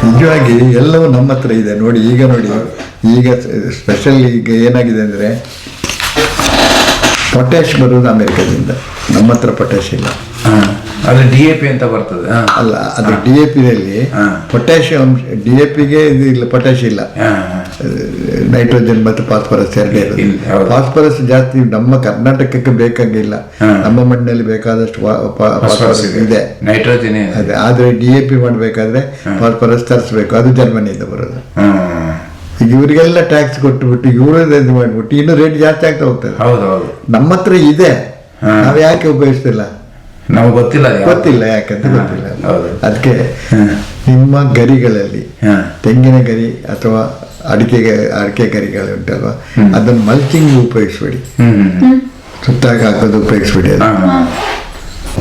ನಿಜವಾಗಿ ಎಲ್ಲವೂ ನಮ್ಮ ಹತ್ರ ಇದೆ ನೋಡಿ. ಈಗ ಸ್ಪೆಷಲ್ ಈಗ ಏನಾಗಿದೆ ಅಂದರೆ ಪೊಟ್ಯಾಶ್ ಬರೋದು ಅಮೆರಿಕದಿಂದ, ನಮ್ಮ ಹತ್ರ ಪೊಟ್ಯಾಶ್ ಇಲ್ಲ. ಅದು DAP ಅಂತ ಬರ್ತದೆ. ಅಲ್ಲ, ಅದು DAPನಲ್ಲಿ ಪೊಟ್ಯಾಷಿಯಂ, DAPಗೆ ಇದು ಇಲ್ಲ, ಪೊಟ್ಯಾಶ್ ಇಲ್ಲ. ನೈಟ್ರೋಜನ್ ಮತ್ತು ಫಾಸ್ಫರಸ್ ಎರಡೇ ಇರೋದು. ಫಾಸ್ಫರಸ್ ಜಾಸ್ತಿ ನಮ್ಮ ಕರ್ನಾಟಕಕ್ಕೆ ಬೇಕಾಗಿಲ್ಲ, ನಮ್ಮ ಮಣ್ಣಿನಲ್ಲಿ ಬೇಕಾದಷ್ಟು ಫಾಸ್ಫರಸ್ ಇದೆ, ನೈಟ್ರೋಜನ್ ಅದೇ. ಆದರೆ DAP ಮಾಡಬೇಕಾದ್ರೆ ಫಾಸ್ಫರಸ್ ತರಿಸ್ಬೇಕು, ಅದು ಜರ್ಮನಿಯಿಂದ ಬರೋದು. ಈಗ ಇವರಿಗೆಲ್ಲ ಟ್ಯಾಕ್ಸ್ ಕೊಟ್ಟುಬಿಟ್ಟು ಇವರು ಇದು ಮಾಡಿಬಿಟ್ಟು ಇನ್ನೂ ರೇಟ್ ಜಾಸ್ತಿ ಆಗ್ತಾ ಹೋಗ್ತದೆ. ನಮ್ಮ ಹತ್ರ ಇದೆ, ನಾವು ಯಾಕೆ ಉಪಯೋಗಿಸ್ತಿಲ್ಲ? ನಮ್ಗೆ ಗೊತ್ತಿಲ್ಲ ಯಾಕಂತ ಗೊತ್ತಿಲ್ಲ. ಅದಕ್ಕೆ ನಿಮ್ಮ ಗರಿಗಳಲ್ಲಿ ತೆಂಗಿನ ಗರಿ ಅಥವಾ ಅಡಿಕೆ ಗರಿಗಳು ಉಂಟಲ್ವ, ಅದನ್ನು ಮಲ್ಚಿಂಗ್ ಉಪಯೋಗಿಸ್ಬೇಡಿ, ಸುತ್ತಾಗಿ ಹಾಕೋದು ಉಪಯೋಗಿಸ್ಬೇಡಿ. ಅದು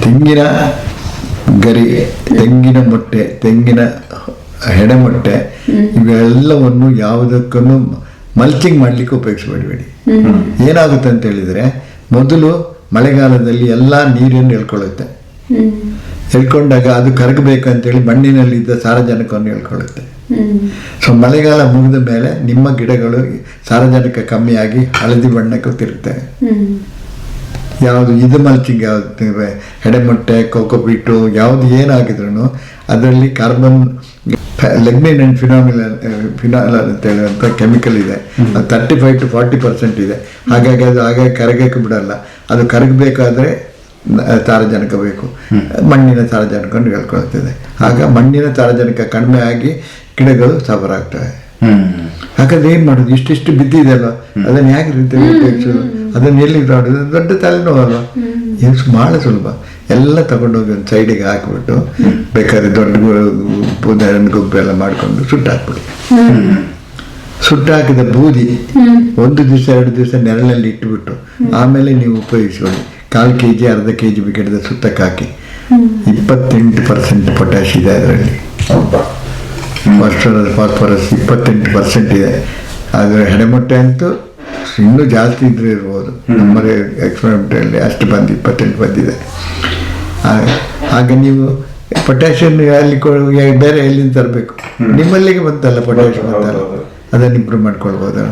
ತೆಂಗಿನ ಗರಿ, ತೆಂಗಿನ ಮೊಟ್ಟೆ, ತೆಂಗಿನ ಹೆಡೆಮೊಟ್ಟೆ ಇವೆಲ್ಲವನ್ನು ಯಾವುದಕ್ಕೂ ಮಲ್ಚಿಂಗ್ ಮಾಡ್ಲಿಕ್ಕೆ ಉಪಯೋಗಿಸ್ಬೇಡಬೇಡಿ. ಏನಾಗುತ್ತೆ ಅಂತ ಹೇಳಿದ್ರೆ, ಮೊದಲು ಮಳೆಗಾಲದಲ್ಲಿ ಎಲ್ಲ ನೀರನ್ನು ಎಳ್ಕೊಳ್ಳುತ್ತೆ. ಎಳ್ಕೊಂಡಾಗ ಅದು ಕರಗಬೇಕಂತೇಳಿ ಮಣ್ಣಿನಲ್ಲಿದ್ದ ಸಾರಜನಕವನ್ನು ಎಳ್ಕೊಳ್ಳುತ್ತೆ. ಸೊ ಮಳೆಗಾಲ ಮುಗಿದ ಮೇಲೆ ನಿಮ್ಮ ಗಿಡಗಳು ಸಾರಜನಕ ಕಮ್ಮಿಯಾಗಿ ಹಳದಿ ಬಣ್ಣಕ್ಕೆ ತಿರುಗ್ತವೆ. ಯಾವುದು ಇದು ಮಲ್ಚಿಂಗ್, ಯಾವುದು ಹೆಡೆಮೊಟ್ಟೆ, ಕೋಕೋಪೀಟು ಯಾವುದು ಏನಾಗಿದ್ರು ಅದರಲ್ಲಿ ಕಾರ್ಬನ್, ಲೆಗ್ನಿನ್ ಅಂಡ್ ಫಿನಾಲ್ ಅಂತ ಹೇಳುವಂಥ ಕೆಮಿಕಲ್ ಇದೆ. ಅದು 35 to 40% ಇದೆ. ಹಾಗಾಗಿ ಅದು ಹಾಗಾಗಿ ಕರಗಕ್ಕೆ ಬಿಡಲ್ಲ. ಅದು ಕರಗಬೇಕಾದ್ರೆ ಸಾರಜನಕ ಬೇಕು, ಮಣ್ಣಿನ ಸಾರಜನಕವನ್ನು ಹೇಳ್ಕೊಳ್ತದೆ. ಆಗ ಮಣ್ಣಿನ ಸಾರಜನಕ ಕಡಿಮೆ ಆಗಿ ಗಿಡಗಳು ಸಫರ್ ಆಗ್ತವೆ. ಹಾಗಾದ್ರೆ ಏನು ಮಾಡೋದು? ಇಷ್ಟಿಷ್ಟು ಬಿದ್ದಿದೆಯಲ್ಲ, ಅದನ್ನು ಯಾಕೆ ರೀತಿ ಉಪಯೋಗಿಸೋದು? ಅದನ್ನು ಎಲ್ಲಿ ಮಾಡೋದು? ದೊಡ್ಡ ತಲೆನೋವಲ್ಲ. ಏನು ಭಾಳ ಸುಲಭ. ಎಲ್ಲ ತಗೊಂಡೋಗಿ ಒಂದು ಸೈಡಿಗೆ ಹಾಕಿಬಿಟ್ಟು ಬೇಕಾದ್ರೆ ದೊಡ್ಡ ಉಪ್ಪು ಗೊಬ್ಬರ ಎಲ್ಲ ಮಾಡಿಕೊಂಡು ಸುಟ್ಟು ಹಾಕ್ಬಿಡಿ. ಸುಟ್ಟು ಹಾಕಿದ ಬೂದಿ 1 ದಿವಸ 2 ದಿವಸ ನೆರಳಲ್ಲಿ ಇಟ್ಟುಬಿಟ್ಟು ಆಮೇಲೆ ನೀವು ಉಪಯೋಗಿಸ್ಕೊಳ್ಳಿ. 1/4 kg 1/2 kg ಗಿಡದ ಸುತ್ತಕ್ಕೆ ಹಾಕಿ. 28% ಪೊಟ್ಯಾಶ್ ಇದೆ ಅದರಲ್ಲಿ. ಫಾಸ್ಫರಸ್ 28% ಇದೆ. ಆದರೆ ಹೆಡೆಮೊಟ್ಟೆ ಅಂತೂ ಇನ್ನೂ ಜಾಸ್ತಿ ಇದ್ರೆ ಇರ್ಬೋದು. ನಮ್ಮ ಎಕ್ಸ್ಪೆರಿಮೆಂಟಲ್ಲಿ ಅಷ್ಟು 28 ಬಂದಿದೆ. ಆಗ ನೀವು ಪೊಟ್ಯಾಷಿಯಂ ಅಲ್ಲಿ ಬೇರೆ ಎಲ್ಲಿಂದ ತರಬೇಕು? ನಿಮ್ಮಲ್ಲಿಗೆ ಬಂತಲ್ಲ ಪೊಟ್ಯಾಷಿಯಂ ಅಂತಲ್ಲ, ಅದನ್ನು ಇಂಪ್ರೂವ್ ಮಾಡ್ಕೊಳ್ಬೋದು.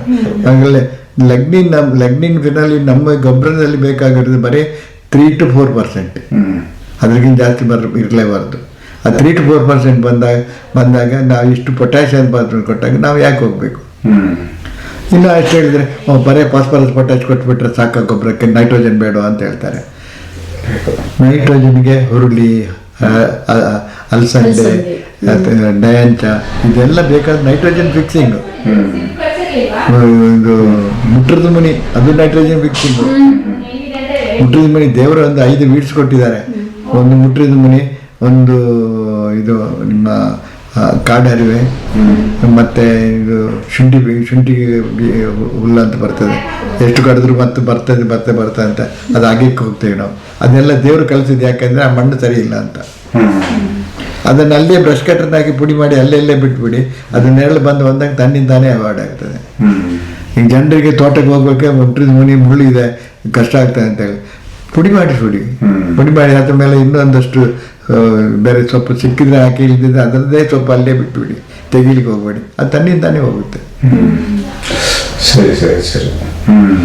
ಹಾಗಲೇ ಲೆಗ್ನಿನ್ ಫಿನಾಲಿನ್ ನಮ್ಮ ಗೊಬ್ಬರದಲ್ಲಿ ಬೇಕಾಗಿರೋದು ಬರೀ 3 to 4%. ಅದಕ್ಕಿಂತ ಜಾಸ್ತಿ ಇರಲೇಬಾರ್ದು. ಆ 3 to 4% ಬಂದಾಗ ನಾವು ಇಷ್ಟು ಪೊಟ್ಯಾಷಿಯಂ ಕೊಟ್ಟಾಗ ನಾವು ಯಾಕೆ ಹೋಗ್ಬೇಕು? ಇನ್ನು ಅಷ್ಟು ಹೇಳಿದರೆ ಬರೀ ಫಾಸ್ಫರಸ್ ಪೊಟ್ಯಾಶ್ ಕೊಟ್ಬಿಟ್ರೆ ಸಾಕ ಗೊಬ್ಬರಕ್ಕೆ, ನೈಟ್ರೋಜನ್ ಬೇಡ ಅಂತ ಹೇಳ್ತಾರೆ. ನೈಟ್ರೋಜನ್ಗೆ ಹುರುಳಿ, ಅಲಸಂದೆ, ಡಯಾಂಚ ಇದೆಲ್ಲ ಬೇಕಾದ ನೈಟ್ರೋಜನ್ ಫಿಕ್ಸಿಂಗು. ಇದು ಮುಟ್ರದ ಮಣಿ, ಅದು ನೈಟ್ರೋಜನ್ ಫಿಕ್ಸಿಂಗು. ಮುಟ್ರದ ಮಣಿ ದೇವರು ಒಂದು 5 ವೀಡ್ಸ್ ಕೊಟ್ಟಿದ್ದಾರೆ. ಒಂದು ಮುಟ್ರದ ಮಣಿ, ಒಂದು ಇದು ನಿಮ್ಮ ಕಾಡರಿವೆ, ಮತ್ತು ಇದು ಶುಂಠಿ ಹುಲ್ಲು ಅಂತ ಬರ್ತದೆ. ಎಷ್ಟು ಕಡಿದ್ರು ಮತ್ತೆ ಬರ್ತದೆ ಅಂತ ಅದು ಆಗಿಕ್ಕೆ ಹೋಗ್ತೇವೆ ನಾವು. ಅದನ್ನೆಲ್ಲ ದೇವರು ಕಲಿಸಿದ್ದು ಯಾಕಂದರೆ ಆ ಮಣ್ಣು ಸರಿ ಇಲ್ಲ ಅಂತ. ಅದನ್ನು ಅಲ್ಲೇ ಬ್ರಷ್ ಕಟ್ಟರ್ನಾಗಿ ಪುಡಿ ಮಾಡಿ ಅಲ್ಲೇ ಬಿಟ್ಬಿಡಿ. ಅದು ನೆರಳು ಬಂದಾಗ ತನ್ನಿಂದಾನೇ ಅವಾಯ್ಡ್ ಆಗ್ತದೆ. ಈಗ ಜನರಿಗೆ ತೋಟಕ್ಕೆ ಹೋಗ್ಬೇಕು, ಮುಟ್ರಿದ ಮುಳ್ಳು ಇದೆ, ಕಷ್ಟ ಆಗ್ತದೆ ಅಂತೇಳಿ ಪುಡಿ ಮಾಡಿ ಅದ್ರ ಮೇಲೆ ಇನ್ನೊಂದಷ್ಟು ಬೇರೆ ಸೊಪ್ಪು ಸಿಕ್ಕಿದ್ರೆ ಹಾಕಿ, ಇಲ್ದಿದ್ರೆ ಅದರದ್ದೇ ಸೊಪ್ಪು ಅಲ್ಲೇ ಬಿಟ್ಬಿಡಿ, ತೆಗಿಲಿಕ್ಕೆ ಹೋಗ್ಬೇಡಿ. ಅದು ತನ್ನಿಂದಾನೇ ಹೋಗುತ್ತೆ. ಸರಿ.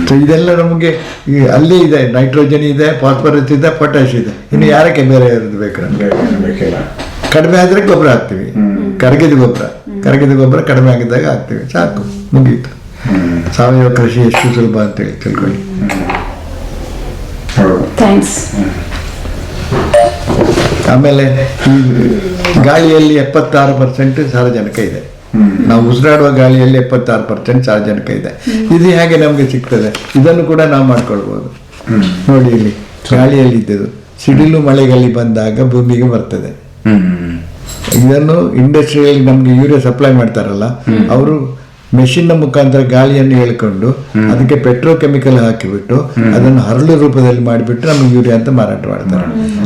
ಸೊ ಇದೆಲ್ಲ ನಮಗೆ ಅಲ್ಲೇ ಇದೆ. ನೈಟ್ರೋಜನ್ ಇದೆ, ಫಾಸ್ಫರಸ್ ಇದೆ, ಪೊಟ್ಯಾಶ್ ಇದೆ. ಇನ್ನು ಯಾರಕ್ಕೆ ಬೇರೆ ಇರೋದು ಬೇಕು? ಬೇಕಿಲ್ಲ. ಕಡಿಮೆ ಆದರೆ ಗೊಬ್ಬರ ಹಾಕ್ತೀವಿ, ಕರಗಿದ ಗೊಬ್ಬರ ಕಡಿಮೆ ಆಗಿದ್ದಾಗ ಹಾಕ್ತೀವಿ, ಸಾಕು, ಮುಗೀತು. ಸಾವಯವ ಕೃಷಿ ಎಷ್ಟು ಸುಲಭ ಅಂತೇಳಿ ತಿಳ್ಕೊಳ್ಳಿ. ಆಮೇಲೆ ಈ ಗಾಳಿಯಲ್ಲಿ 76% ಸಾರಜನಕ ಇದೆ. ನಾವು ಉಸಿರಾಡುವ ಗಾಳಿಯಲ್ಲಿ 76% ಸಾರಜನಕ ಇದೆ. ಇದು ಹೇಗೆ ನಮಗೆ ಸಿಗ್ತದೆ? ಇದನ್ನು ಕೂಡ ನಾವು ಮಾಡ್ಕೊಳ್ಬೋದು. ನೋಡಿ, ಇಲ್ಲಿ ಗಾಳಿಯಲ್ಲಿ ಇದ್ದದ್ದು ಸಿಡಿಲು ಮಳೆಗಳಲ್ಲಿ ಬಂದಾಗ ಭೂಮಿಗೆ ಬರ್ತದೆ. ಇದನ್ನು ಇಂಡಸ್ಟ್ರಿಯಲ್ಲಿ ನಮ್ಗೆ ಯೂರಿಯಾ ಸಪ್ಲೈ ಮಾಡ್ತಾರಲ್ಲ, ಅವರು ಮೆಷಿನ್ನ ಮುಖಾಂತರ ಗಾಳಿಯನ್ನು ಹೇಳ್ಕೊಂಡು ಅದಕ್ಕೆ ಪೆಟ್ರೋಕೆಮಿಕಲ್ ಹಾಕಿಬಿಟ್ಟು ಅದನ್ನು ಹರಳು ರೂಪದಲ್ಲಿ ಮಾಡಿಬಿಟ್ಟು ನಮಗೆ ಯೂರಿಯಾ ಅಂತ ಮಾರಾಟ ಮಾಡ್ತಾರೆ.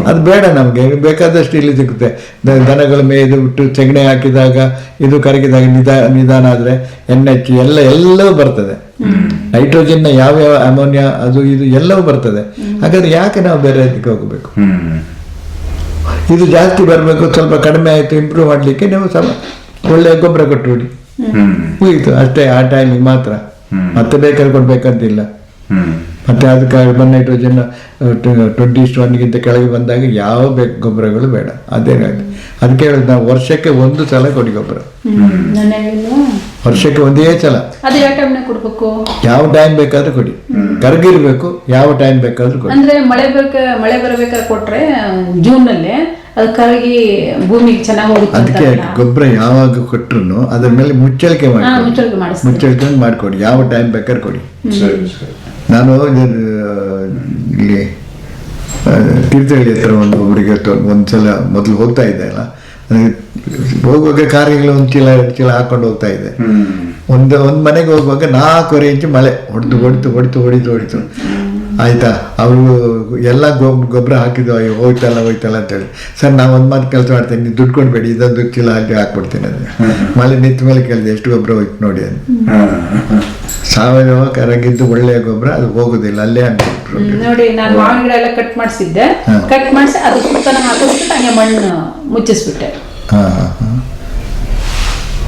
ಅದು ಬೇಡ, ನಮಗೆ ಬೇಕಾದಷ್ಟು ಇಲ್ಲಿ ಸಿಗುತ್ತೆ. ದನಗಳ ಮೇಯ್ದು ಬಿಟ್ಟು ಸೆಗಣಿ ಹಾಕಿದಾಗ ಇದು ಕರಗಿದಾಗ ನಿಧಾನ ಆದರೆ NH ಎಲ್ಲವೂ ಬರ್ತದೆ. ನೈಟ್ರೋಜನ್ನ ಯಾವ್ಯಾವ ಅಮೋನಿಯಾ ಅದು ಇದು ಎಲ್ಲವೂ ಬರ್ತದೆ. ಹಾಗಾದ್ರೆ ಯಾಕೆ ನಾವು ಬೇರೆ ಅದಕ್ಕೆ ಹೋಗಬೇಕು? ಇದು ಜಾಸ್ತಿ ಬರಬೇಕು, ಸ್ವಲ್ಪ ಕಡಿಮೆ ಆಯಿತು, ಇಂಪ್ರೂವ್ ಮಾಡಲಿಕ್ಕೆ ನೀವು ಸ್ವಲ್ಪ ಒಳ್ಳೆಯ ಗೊಬ್ಬರ ಕೊಟ್ಟುಬಿಡಿ, ಮುಗೀತು ಅಷ್ಟೇ. ಆ ಟೈಮಿಗೆ ಮಾತ್ರ, ಮತ್ತೆ ಬೇಕಾದ್ರೆ ಕೊಡ್ಬೇಕಂತಿಲ್ಲ. ಮತ್ತೆ ಅದಕ್ಕೆ ನೈಟ್ರೋಜನ್ 20:1 ಕೆಳಗೆ ಬಂದಾಗ ಯಾವ ಗೊಬ್ಬರಗಳು ಬೇಡ. ಅದೇನಾಯ್ತು, ಅದಕ್ಕೆ ಹೇಳೋದು ನಾವು ವರ್ಷಕ್ಕೆ 1 ಸಲ ಕೊಡಿ ಗೊಬ್ಬರ, ವರ್ಷಕ್ಕೆ 1 ಸಲ. ಯಾವ ಟೈಮ್ ಬೇಕಾದ್ರೂ ಕೊಡಿ, ಕರಗಿರ್ಬೇಕು, ಯಾವ ಟೈಮ್ ಬೇಕಾದ್ರೂ ಕೊಡಿ. ಅಂದ್ರೆ ಮಳೆ ಬರಬೇಕಾದ್ರೆ ಕೊಟ್ರೆ ಜೂನ್ ನಲ್ಲಿ ಅದು ಕರಗಿ ಭೂಮಿಗೆ ಚೆನ್ನಾಗಿ ಹೋಗುತ್ತೆ. ಅದಕ್ಕೆ ಗೊಬ್ಬರ ಯಾವಾಗ ಕೊಟ್ಟರು ಅದ್ರ ಮೇಲೆ ಮುಚ್ಚಳಿಕೆ ಮಾಡ್ಕೊಡಿ, ಯಾವ ಟೈಮ್ ಬೇಕಾದ್ರೆ ಕೊಡಿ. ನಾನು ಇಲ್ಲಿ ತೀರ್ಥಹಳ್ಳಿ ಹತ್ರ ಒಬ್ಬರಿಗೆ ಒಂದ್ಸಲ ಮೊದಲು ಹೋಗ್ತಾ ಇದ್ದೆ ಅಲ್ಲ, ಹೋಗುವಾಗ ಕಾರಿಗೆ 1 ಚೀಲ 2 ಚೀಲ ಹಾಕೊಂಡು ಹೋಗ್ತಾ ಇದ್ದೆ. ಒಂದು ಮನೆಗೆ ಹೋಗುವಾಗ 4 ಇಂಚು ಮಳೆ ಹೊಡಿತು. ಆಯ್ತಾ, ಅವರು ಎಲ್ಲ ಗೊಬ್ಬರ ಹಾಕಿದ್ವು, ಅಯ್ಯೋ ಹೋಯ್ತಲ್ಲ ಅಂತೇಳಿ. ಸರ್ ನಾವು ಒಂದು ಮಾತು ಕೆಲಸ ಮಾಡ್ತೇನೆ, ನೀವು ದುಡ್ಡು ಕೊಡಬೇಡಿ, ಇದೊಂದು ಚೀಲ ಹಾಕ್ಬಿಡ್ತೀನಿ ಅದು. ಮಳೆ ನಿಂತ ಮೇಲೆ ಕೇಳಿದೆ ಎಷ್ಟು ಗೊಬ್ಬರ ಹೋಯ್ತು ನೋಡಿ ಅಂತ. ಸಾವಯವ ಕರಗಿದ್ದು ಒಳ್ಳೆಯ ಗೊಬ್ಬರ, ಅದು ಹೋಗುದಿಲ್ಲ, ಅಲ್ಲೇ ಹಾಕ್ಬಿಟ್ರು. ನೋಡಿ, ನಾನು ಮಾವಿನ ಗಿಡ ಎಲ್ಲ ಕಟ್ ಮಾಡಿಸಿ ಅದು ಸುತ್ತನ ಹಾಕಿಸ್ಬಿಟ್ಟು ಹಂಗೆ ಮಣ್ಣು ಮುಚ್ಚಿಸ್ಬಿಟ್ಟೆ.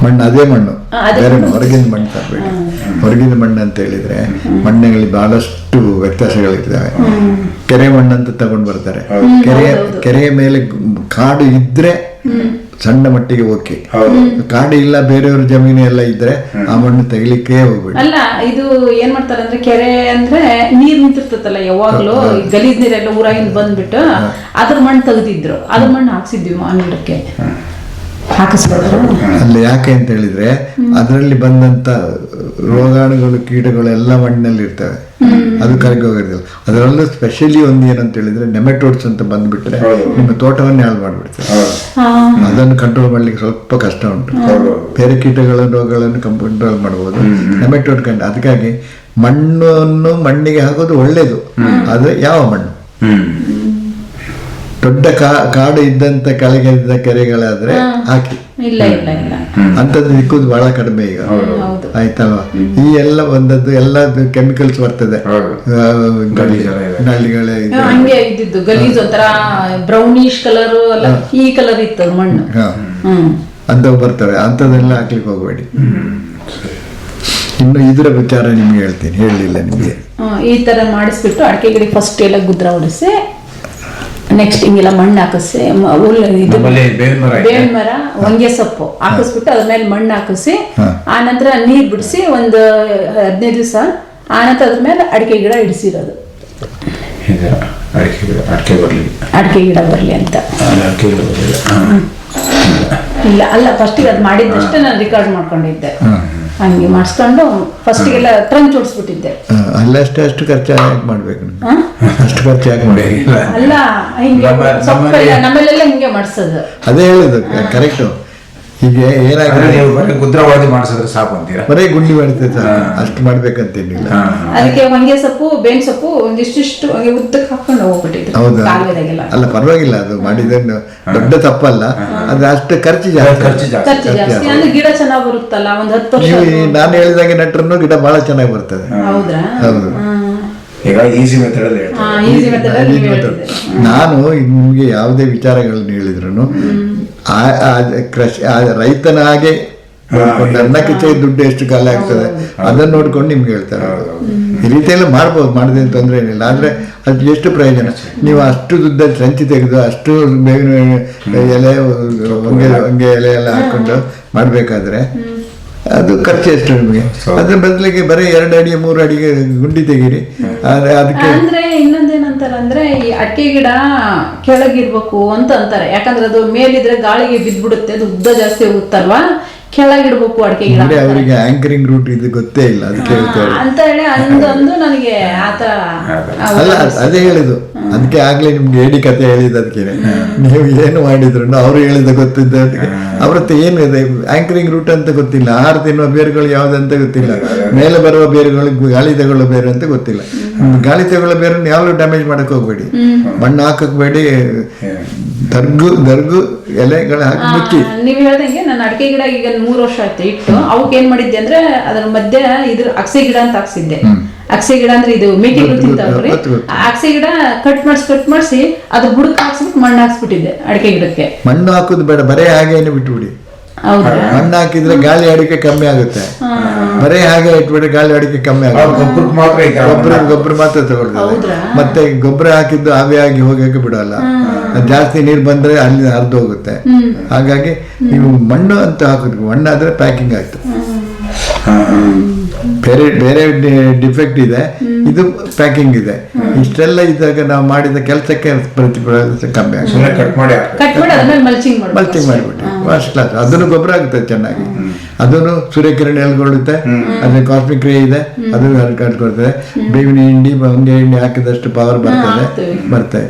ಮಣ್ಣು ಅದೇ ಮಣ್ಣು, ಬೇರೆ ಹೊರಗಿನ ಮಣ್ಣು ತರಬೇಡಿ. ಹೊರಗಿನ ಮಣ್ಣು ಅಂತ ಹೇಳಿದ್ರೆ ಮಣ್ಣುಗಳಲ್ಲಿ ಬಹಳಷ್ಟು ವ್ಯತ್ಯಾಸಗಳಿದ್ದಾವೆ. ಕೆರೆ ಮಣ್ಣು ಅಂತ ತಗೊಂಡು ಬರ್ತಾರೆ. ಕೆರೆಯ ಮೇಲೆ ಕಾಡು ಇದ್ರೆ ಸಣ್ಣ ಮಟ್ಟಿಗೆ ಓಕೆ, ಕಾಡು ಇಲ್ಲ, ಬೇರೆಯವ್ರ ಜಮೀನು ಎಲ್ಲ ಇದ್ರೆ ಆ ಮಣ್ಣು ತೆಗಿಲಿಕ್ಕೆ ಹೋಗ್ಬೇಡಿ. ಅಲ್ಲ, ಇದು ಏನ್ ಮಾಡ್ತಾರೆ ಅಂದ್ರೆ, ಕೆರೆ ಅಂದ್ರೆ ನೀರ್ ನಿಂತಿರ್ತದಲ್ಲ ಯಾವಾಗ್ಲೂ, ಗಲೀಜ್ ನೀರೆಲ್ಲ ಊರಾಗಿಂದ ಬಂದ್ಬಿಟ್ಟು ಅದ್ರ ಮಣ್ಣು ತೆಗೆದಿದ್ರು, ಅದ್ರ ಮಣ್ಣು ಹಾಕ್ಸಿದ್ವಿ ಮಾವಿನ ಗಿಡಕ್ಕೆ ಹಾಕಿಸ್ಬಿಟ್ರು. ಅಲ್ಲ, ಯಾಕೆ ಅಂತ ಹೇಳಿದ್ರೆ ಅದರಲ್ಲಿ ಬಂದಂತ ರೋಗಾಣುಗಳು, ಕೀಟಗಳು ಎಲ್ಲ ಮಣ್ಣಿನಲ್ಲಿ ಇರ್ತವೆ, ಅದು ಕರಗಿ ಹೋಗೋದಿಲ್ಲ. ಅದರಲ್ಲೂ ಸ್ಪೆಷಲಿ ಒಂದು ಏನಂತ ಹೇಳಿದ್ರೆ ನೆಮೆಟೋಡ್ಸ್ ಅಂತ ಬಂದ್ಬಿಟ್ರೆ ನಿಮ್ಮ ತೋಟವನ್ನೇ ಹಾಳು ಮಾಡ್ಬಿಡ್ತಾರೆ. ಅದನ್ನು ಕಂಟ್ರೋಲ್ ಮಾಡ್ಲಿಕ್ಕೆ ಸ್ವಲ್ಪ ಕಷ್ಟ ಉಂಟು. ಬೇರೆ ಕೀಟಗಳ ರೋಗಗಳನ್ನು ಕಂಟ್ರೋಲ್ ಮಾಡಬಹುದು, ನೆಮೆಟೋಡ್ ಕಂಡು. ಅದಕ್ಕಾಗಿ ಮಣ್ಣನ್ನು ಮಣ್ಣಿಗೆ ಹಾಕೋದು ಒಳ್ಳೇದು, ಆದ್ರೆ ಯಾವ ಮಣ್ಣು? ದೊಡ್ಡ ಕಾಡು ಇದ್ದಂತ ಕೆಳಗೆ ಇದ್ದ ಕೆರೆಗಳಾದ್ರೆ ಹಾಕಿ, ಅಂತದ್ದು ಸಿಕ್ಕುದು ಬಹಳ ಕಡಿಮೆ ಈಗ, ಆಯ್ತಲ್ವಾ? ಈ ಎಲ್ಲ ಬಂದದ್ದು ಎಲ್ಲ ಕೆಮಿಕಲ್ಸ್ ಬರ್ತದೆ, ನಳ್ಳಿಗಳೇ ಹಂಗೆ ಇದ್ದಿದ್ದು ಗಲೀಜ್ ಒಂಥರ ಬ್ರೌನಿಶ್ ಕಲರ್ ಅಲ್ಲ, ಈ ಕಲರ್ ಇತ್ತು ಮಣ್ಣು, ಅಂತವು ಬರ್ತವೆ. ಅಂತದೆಲ್ಲ ಹಾಕ್ಲಿಕ್ಕೆ ಹೋಗ್ಬೇಡಿ. ಇನ್ನು ಇದರ ವಿಚಾರ ನಿಮ್ಗೆ ಹೇಳ್ತೀನಿ, ಹೇಳಲಿಲ್ಲ ನಿಮ್ಗೆ. ಈ ತರ ಮಾಡಿಸ್ಬಿಟ್ಟು ಅಡಿಕೆ ಗಿಡಕ್ಕೆ ಫಸ್ಟ್ ಎಲ್ಲ ಗುದ್ರ ಹೊಡಿಸಿ, ನೆಕ್ಸ್ಟ್ ಹಿಂಗೆಲ್ಲ ಮಣ್ಣು ಹಾಕಿಸಿ, ಬೇವಿನ ಮರ, ಹೊಂಗೆ ಸೊಪ್ಪು ಹಾಕಿಸ್ಬಿಟ್ಟು ಅದ್ರ ಮೇಲೆ ಮಣ್ಣು ಹಾಕಿಸಿ, ಆನಂತರ ನೀರ್ ಬಿಡಿಸಿ ಒಂದು 15 ದಿವಸ, ಆನಂತರ ಅದ್ರ ಮೇಲೆ ಅಡಿಕೆ ಗಿಡ ಇಡಿಸಿರೋದು. ಅಡಿಕೆ ಗಿಡ ಬರ್ಲಿ ಅಂತ ಇಲ್ಲ, ಅಲ್ಲ, ಫಸ್ಟಿಗೆ ಅದು ಮಾಡಿದ್ದಷ್ಟೇ ನಾನು ರೆಕಾರ್ಡ್ ಮಾಡ್ಕೊಂಡಿದ್ದೆ. ಹಂಗೆ ಮಾಡಿಸ್ಕೊಂಡು ಫಸ್ಟಿಗೆಲ್ಲ ಟ್ರಂಚ್ ಹೊಡಿಸ್ಬಿಟ್ಟಿದ್ದೆ. ಅಲ್ಲ, ಅಷ್ಟು ಖರ್ಚು ಯಾಕೆ ಮಾಡ್ಬೇಕು? ಅಷ್ಟು ಖರ್ಚು ಯಾಕೆ ಮಾಡ್ಬೇಕು? ಅಲ್ಲ, ಹಿಂಗೆ ನಮ್ಮಲ್ಲೆಲ್ಲ ಹಿಂಗೆ ಮಾಡಿಸೋದು. ಅದೇ ಹೇಳಿದ್ದು ಕರೆಕ್ಟು. ಹೀಗೆ ಏನಾಗಿದೆ, ಗುದ್ರವಾದಿ ಮಾಡಿಸಿದ್ರೆ ಸಾಕು ಅಂತೀರಾ? ಬರೀ ಗುಂಡಿ ಮಾಡ್ತೇವೆ ಸರ್, ಅಷ್ಟು ಮಾಡ್ಬೇಕಂತೇನಿಲ್ಲ. ಅದಕ್ಕೆ ಹೊಂಗೆ ಸೊಪ್ಪು, ಬೇವಿನ ಸೊಪ್ಪು ಒಂದಿಷ್ಟು ಹಂಗೆ ಉದ್ದಕ್ಕೆ ಹಾಕೊಂಡು ಹೋಗ್ಬಿಟ್ಟಿದ್ರು. ಹೌದಾ? ಅಲ್ಲ, ಪರವಾಗಿಲ್ಲ, ಅದು ಮಾಡಿದ್ದೇನು ದೊಡ್ಡ ತಪ್ಪಲ್ಲ, ಅದು ಅಷ್ಟು ಖರ್ಚು ಜಾಸ್ತಿ. ಅಂದ್ರೆ ಗಿಡ ಚೆನ್ನಾಗಿ ಬರುತ್ತಲ್ಲ, ಒಂದು 10 ವರ್ಷ. ನಾನು ಹೇಳಿದಾಗೆ ನಟ್ರನ್ನು ಗಿಡ ಬಹಳ ಚೆನ್ನಾಗಿ ಬರ್ತದೆ. ಹೌದಾ? ಹೌದು. ಈಗ ಈಸಿ ಮೆಥಡ್ ನಾನು ನಿಮ್ಗೆ ಯಾವುದೇ ವಿಚಾರಗಳನ್ನು ಹೇಳಿದ್ರು ರೈತನ ಹಾಗೆ ನನ್ನ ಕಿಚ್ಚೆ ದುಡ್ಡು ಎಷ್ಟು ಕಾಲ ಆಗ್ತದೆ ಅದನ್ನ ನೋಡ್ಕೊಂಡು ನಿಮ್ಗೆ ಹೇಳ್ತಾರೆ. ಈ ರೀತಿಯೆಲ್ಲ ಮಾಡ್ಬೋದು, ಮಾಡಿದೆ ತೊಂದರೆ ಏನಿಲ್ಲ. ಆದ್ರೆ ಅದು ಎಷ್ಟು ಪ್ರಯೋಜನ? ನೀವು ಅಷ್ಟು ದುಡ್ಡಲ್ಲಿ ಸಂಚಿ ತೆಗೆದು ಅಷ್ಟು ಬೇವಿನ ಎಲೆ, ಹೊಂಗೆ ಎಲೆ ಎಲ್ಲ ಹಾಕೊಂಡು ಮಾಡ್ಬೇಕಾದ್ರೆ ಅದು ಖರ್ಚು ಎಷ್ಟು ನಿಮಗೆ? ಅದ್ರ ಬದಲಿಗೆ ಬರೀ 2 ಅಡಿ 3 ಅಡಿಗೆ ಗುಂಡಿ ತೆಗೀರಿ. ಅದಕ್ಕೆ ಅಂದ್ರೆ ಇನ್ನೊಂದೇನಂತಾರೆ ಅಂದ್ರೆ, ಈ ಅಡಿಕೆ ಗಿಡ ಕೆಳಗಿಡ್ಬೇಕು ಅಂತ ಅಂತಾರೆ. ಯಾಕಂದ್ರೆ ಅದು ಮೇಲಿದ್ರೆ ಗಾಳಿಗೆ ಬಿದ್ದ್ಬಿಡುತ್ತೆ, ಅದು ಉದ್ದ ಜಾಸ್ತಿ ಹೋಗುತ್ತಲ್ವಾ, ಕೆಳಗಿಡ್ಬೇಕು ಅಡಿಕೆ ಗಿಡ. ಅವರಿಗೆ ಆಂಕರಿಂಗ್ ರೂಟ್ ಇದು ಗೊತ್ತೇ ಇಲ್ಲ, ಅದಕ್ಕೆ ಹೇಳ್ತಾರೆ ಅಂತ ಹೇಳಿ ಅಂದು ನನಗೆ ಆತರ. ಅಲ್ಲ, ಅದೇ ಹೇಳಿದ್ದು, ಅದಕ್ಕೆ ಆಗ್ಲೇ ನಿಮ್ಗೆ ಹೇಳಿ ಕತೆ ಹೇಳಿದ. ಅದಕ್ಕೆ ನೀವು ಏನು ಮಾಡಿದ್ರು ಅವ್ರು ಹೇಳಿದ ಗೊತ್ತಿದ್ದ, ಅದಕ್ಕೆ ಅವ್ರದ್ದು ಏನು ಇದೆ ಆಂಕರಿಂಗ್ ರೂಟ್ ಅಂತ ಗೊತ್ತಿಲ್ಲ, ಆಹಾರ ತಿನ್ನುವ ಬೇರುಗಳು ಯಾವ್ದಂತ ಗೊತ್ತಿಲ್ಲ, ಮೇಲೆ ಬರುವ ಬೇರುಗಳು ಗಾಳಿ ತಗೊಳ್ಳೋ ಬೇರು ಅಂತ ಗೊತ್ತಿಲ್ಲ. ಗಾಳಿ ತಗೊಳ್ಳೋ ಬೇರನ್ನು ಯಾವ್ದು ಡ್ಯಾಮೇಜ್ ಮಾಡಕ್ ಹೋಗ್ಬೇಡಿ, ಮಣ್ಣು ಹಾಕಬೇಡಿ, ದರ್ಗು ಎಲೆಗಳು ಹಾಕಿ ಮುಚ್ಚಿ. ನೀವ್ ಹೇಳ್ದಂಗೆ ನಾನು ಅಡಿಕೆ ಗಿಡ ಈಗ 3 ವರ್ಷ ಆಯ್ತು ಇಟ್ಟು, ಅವಕ್ಕೆ ಏನ್ ಮಾಡಿದ್ದೆ ಅಂದ್ರೆ ಅದ್ರ ಮಧ್ಯೆ ಇದ್ರ ಅಗಸೆ ಗಿಡ ಅಂತ ಹಾಕ್ಸಿದ್ದೆ. ಅಕ್ಸೆ ಗಿಡ ಅಂದ್ರೆ ಇದು ಮೇಕೆಗಳು ತಿಂತಾವ್ರಿ. ಗೊತ್ತು. ಅಕ್ಸೆ ಗಿಡ ಕಟ್ ಮಾಡಿಸಿ ಅದು ಬುಡಕ್ ಹಾಕ್ಸ್ಬಿಟ್ಟು ಮಣ್ಣು ಹಾಕ್ಸ್ಬಿಟ್ಟಿದ್ದೆ ಅಡಿಕೆ ಗಿಡಕ್ಕೆ. ಮಣ್ಣು ಹಾಕೋದು ಬೇಡ, ಬರೇ ಹಾಗೇನೆ ಬಿಟ್ಬಿಡಿ. ಹೌದಾ? ಮಣ್ಣು ಹಾಕಿದ್ರೆ ಗಾಳಿ ಅಡಿಕೆ ಕಮ್ಮಿ ಆಗುತ್ತೆ. ಬರೇ ಹಾಗೆ ಇಟ್ಬಿಟ್ರೆ ಗಾಳಿ ಅಡಿಕೆ ಕಮ್ಮಿ ಆಗುತ್ತೆ. ಗೊಬ್ಬರ ಮಾತ್ರ ತಗೊಳ್ತದೆ. ಹೌದ್ರಾ? ಮತ್ತೆ ಗೊಬ್ಬರ ಹಾಕಿದ್ದು ಆವಿಯಾಗಿ ಹೋಗಕ್ಕೆ ಬಿಡಲ್ಲ. ಜಾಸ್ತಿ ನೀರು ಬಂದ್ರೆ ಅಲ್ಲಿ ಹರಿದು ಹೋಗುತ್ತೆ. ಹಾಗಾಗಿ ನೀವು ಮಣ್ಣು ಅಂತ ಹಾಕೋದು, ಮಣ್ಣಾದ್ರೆ ಪ್ಯಾಕಿಂಗ್ ಆಯ್ತು. ಬೇರೆ ಬೇರೆ ಡಿಫೆಕ್ಟ್ ಇದೆ, ಇದು ಪ್ಯಾಕಿಂಗ್ ಇದೆ. ಇಷ್ಟೆಲ್ಲ ಇದ್ದಾಗ ನಾವು ಮಾಡಿದ ಕೆಲಸಕ್ಕೆ ಪ್ರತಿಫಲ ಕಮ್ಮಿ ಆಗುತ್ತೆ. ಕಟ್ ಮಾಡಿ ಅದ್ಮೇಲೆ ಮಲ್ಚಿಂಗ್ ಮಾಡಿಬಿಟ್ಟು ಫಸ್ಟ್ ಕ್ಲಾಸ್. ಅದನ್ನು ಗೊಬ್ಬರ ಆಗುತ್ತೆ ಚೆನ್ನಾಗಿ. ಅದನ್ನು ಸೂರ್ಯಕಿರಣ ಎಲ್ಗೊಳ್ಳುತ್ತೆ. ಅದ್ರ ಕಾಸ್ಮಿಕ್ ರೇ ಇದೆ, ಅದು ಕಟ್ಕೊಳ್ತದೆ. ಬೇವಿನ ಹಿಂಡಿ ಹೊಂಗೆ ಹಿಂಡಿ ಹಾಕಿದಷ್ಟು ಪವರ್ ಬರ್ತದೆ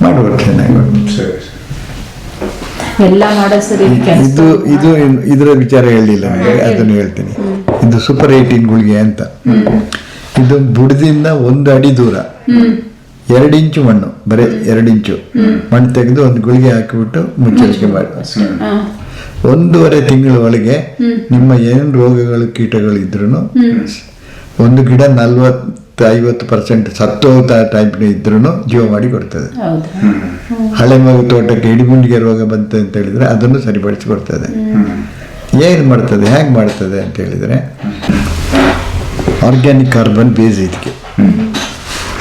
ಮಾಡುವ ಚೆನ್ನಾಗಿ. ಎಲ್ಲ ಮಾಡೋದು ಸರಿ. ಇದು ಇದರ ವಿಚಾರ ಹೇಳಿಲ್ಲ ನನಗೆ, ಅದನ್ನು ಹೇಳ್ತೀನಿ. ಇದು ಸೂಪರ್ 18 ಗುಳಿಗೆ ಅಂತ. ಇದು ಬುಡದಿಂದ 1 ಅಡಿ ದೂರ 2 ಇಂಚು ಮಣ್ಣು, ಬರೀ 2 ಇಂಚು ಮಣ್ಣು ತೆಗೆದು ಒಂದು ಗುಳಿಗೆ ಹಾಕಿಬಿಟ್ಟು ಮುಚ್ಚಳಿಕೆ ಮಾಡಿ 1.5 ತಿಂಗಳ ಒಳಗೆ ನಿಮ್ಮ ಏನು ರೋಗಗಳು ಕೀಟಗಳು ಇದ್ರೂ ಒಂದು ಗಿಡ 40-50% ಸತ್ತೋದ ಟೈಪ್ ಇದ್ರೂ ಜೀವ ಮಾಡಿ ಕೊಡ್ತದೆ. ಹಳೆ ಮಗು ತೋಟಕ್ಕೆ ಇಡಿಗುಂಡಿಗೆ ರೋಗ ಬಂತು ಅಂತ ಹೇಳಿದ್ರೆ ಅದನ್ನು ಸರಿಪಡಿಸಿಕೊಡ್ತದೆ. ಏನು ಮಾಡ್ತದೆ, ಹೇಗೆ ಮಾಡ್ತದೆ ಅಂತ ಹೇಳಿದರೆ ಆರ್ಗ್ಯಾನಿಕ್ ಕಾರ್ಬನ್ ಬೇಸ್ ಇದಕ್ಕೆ.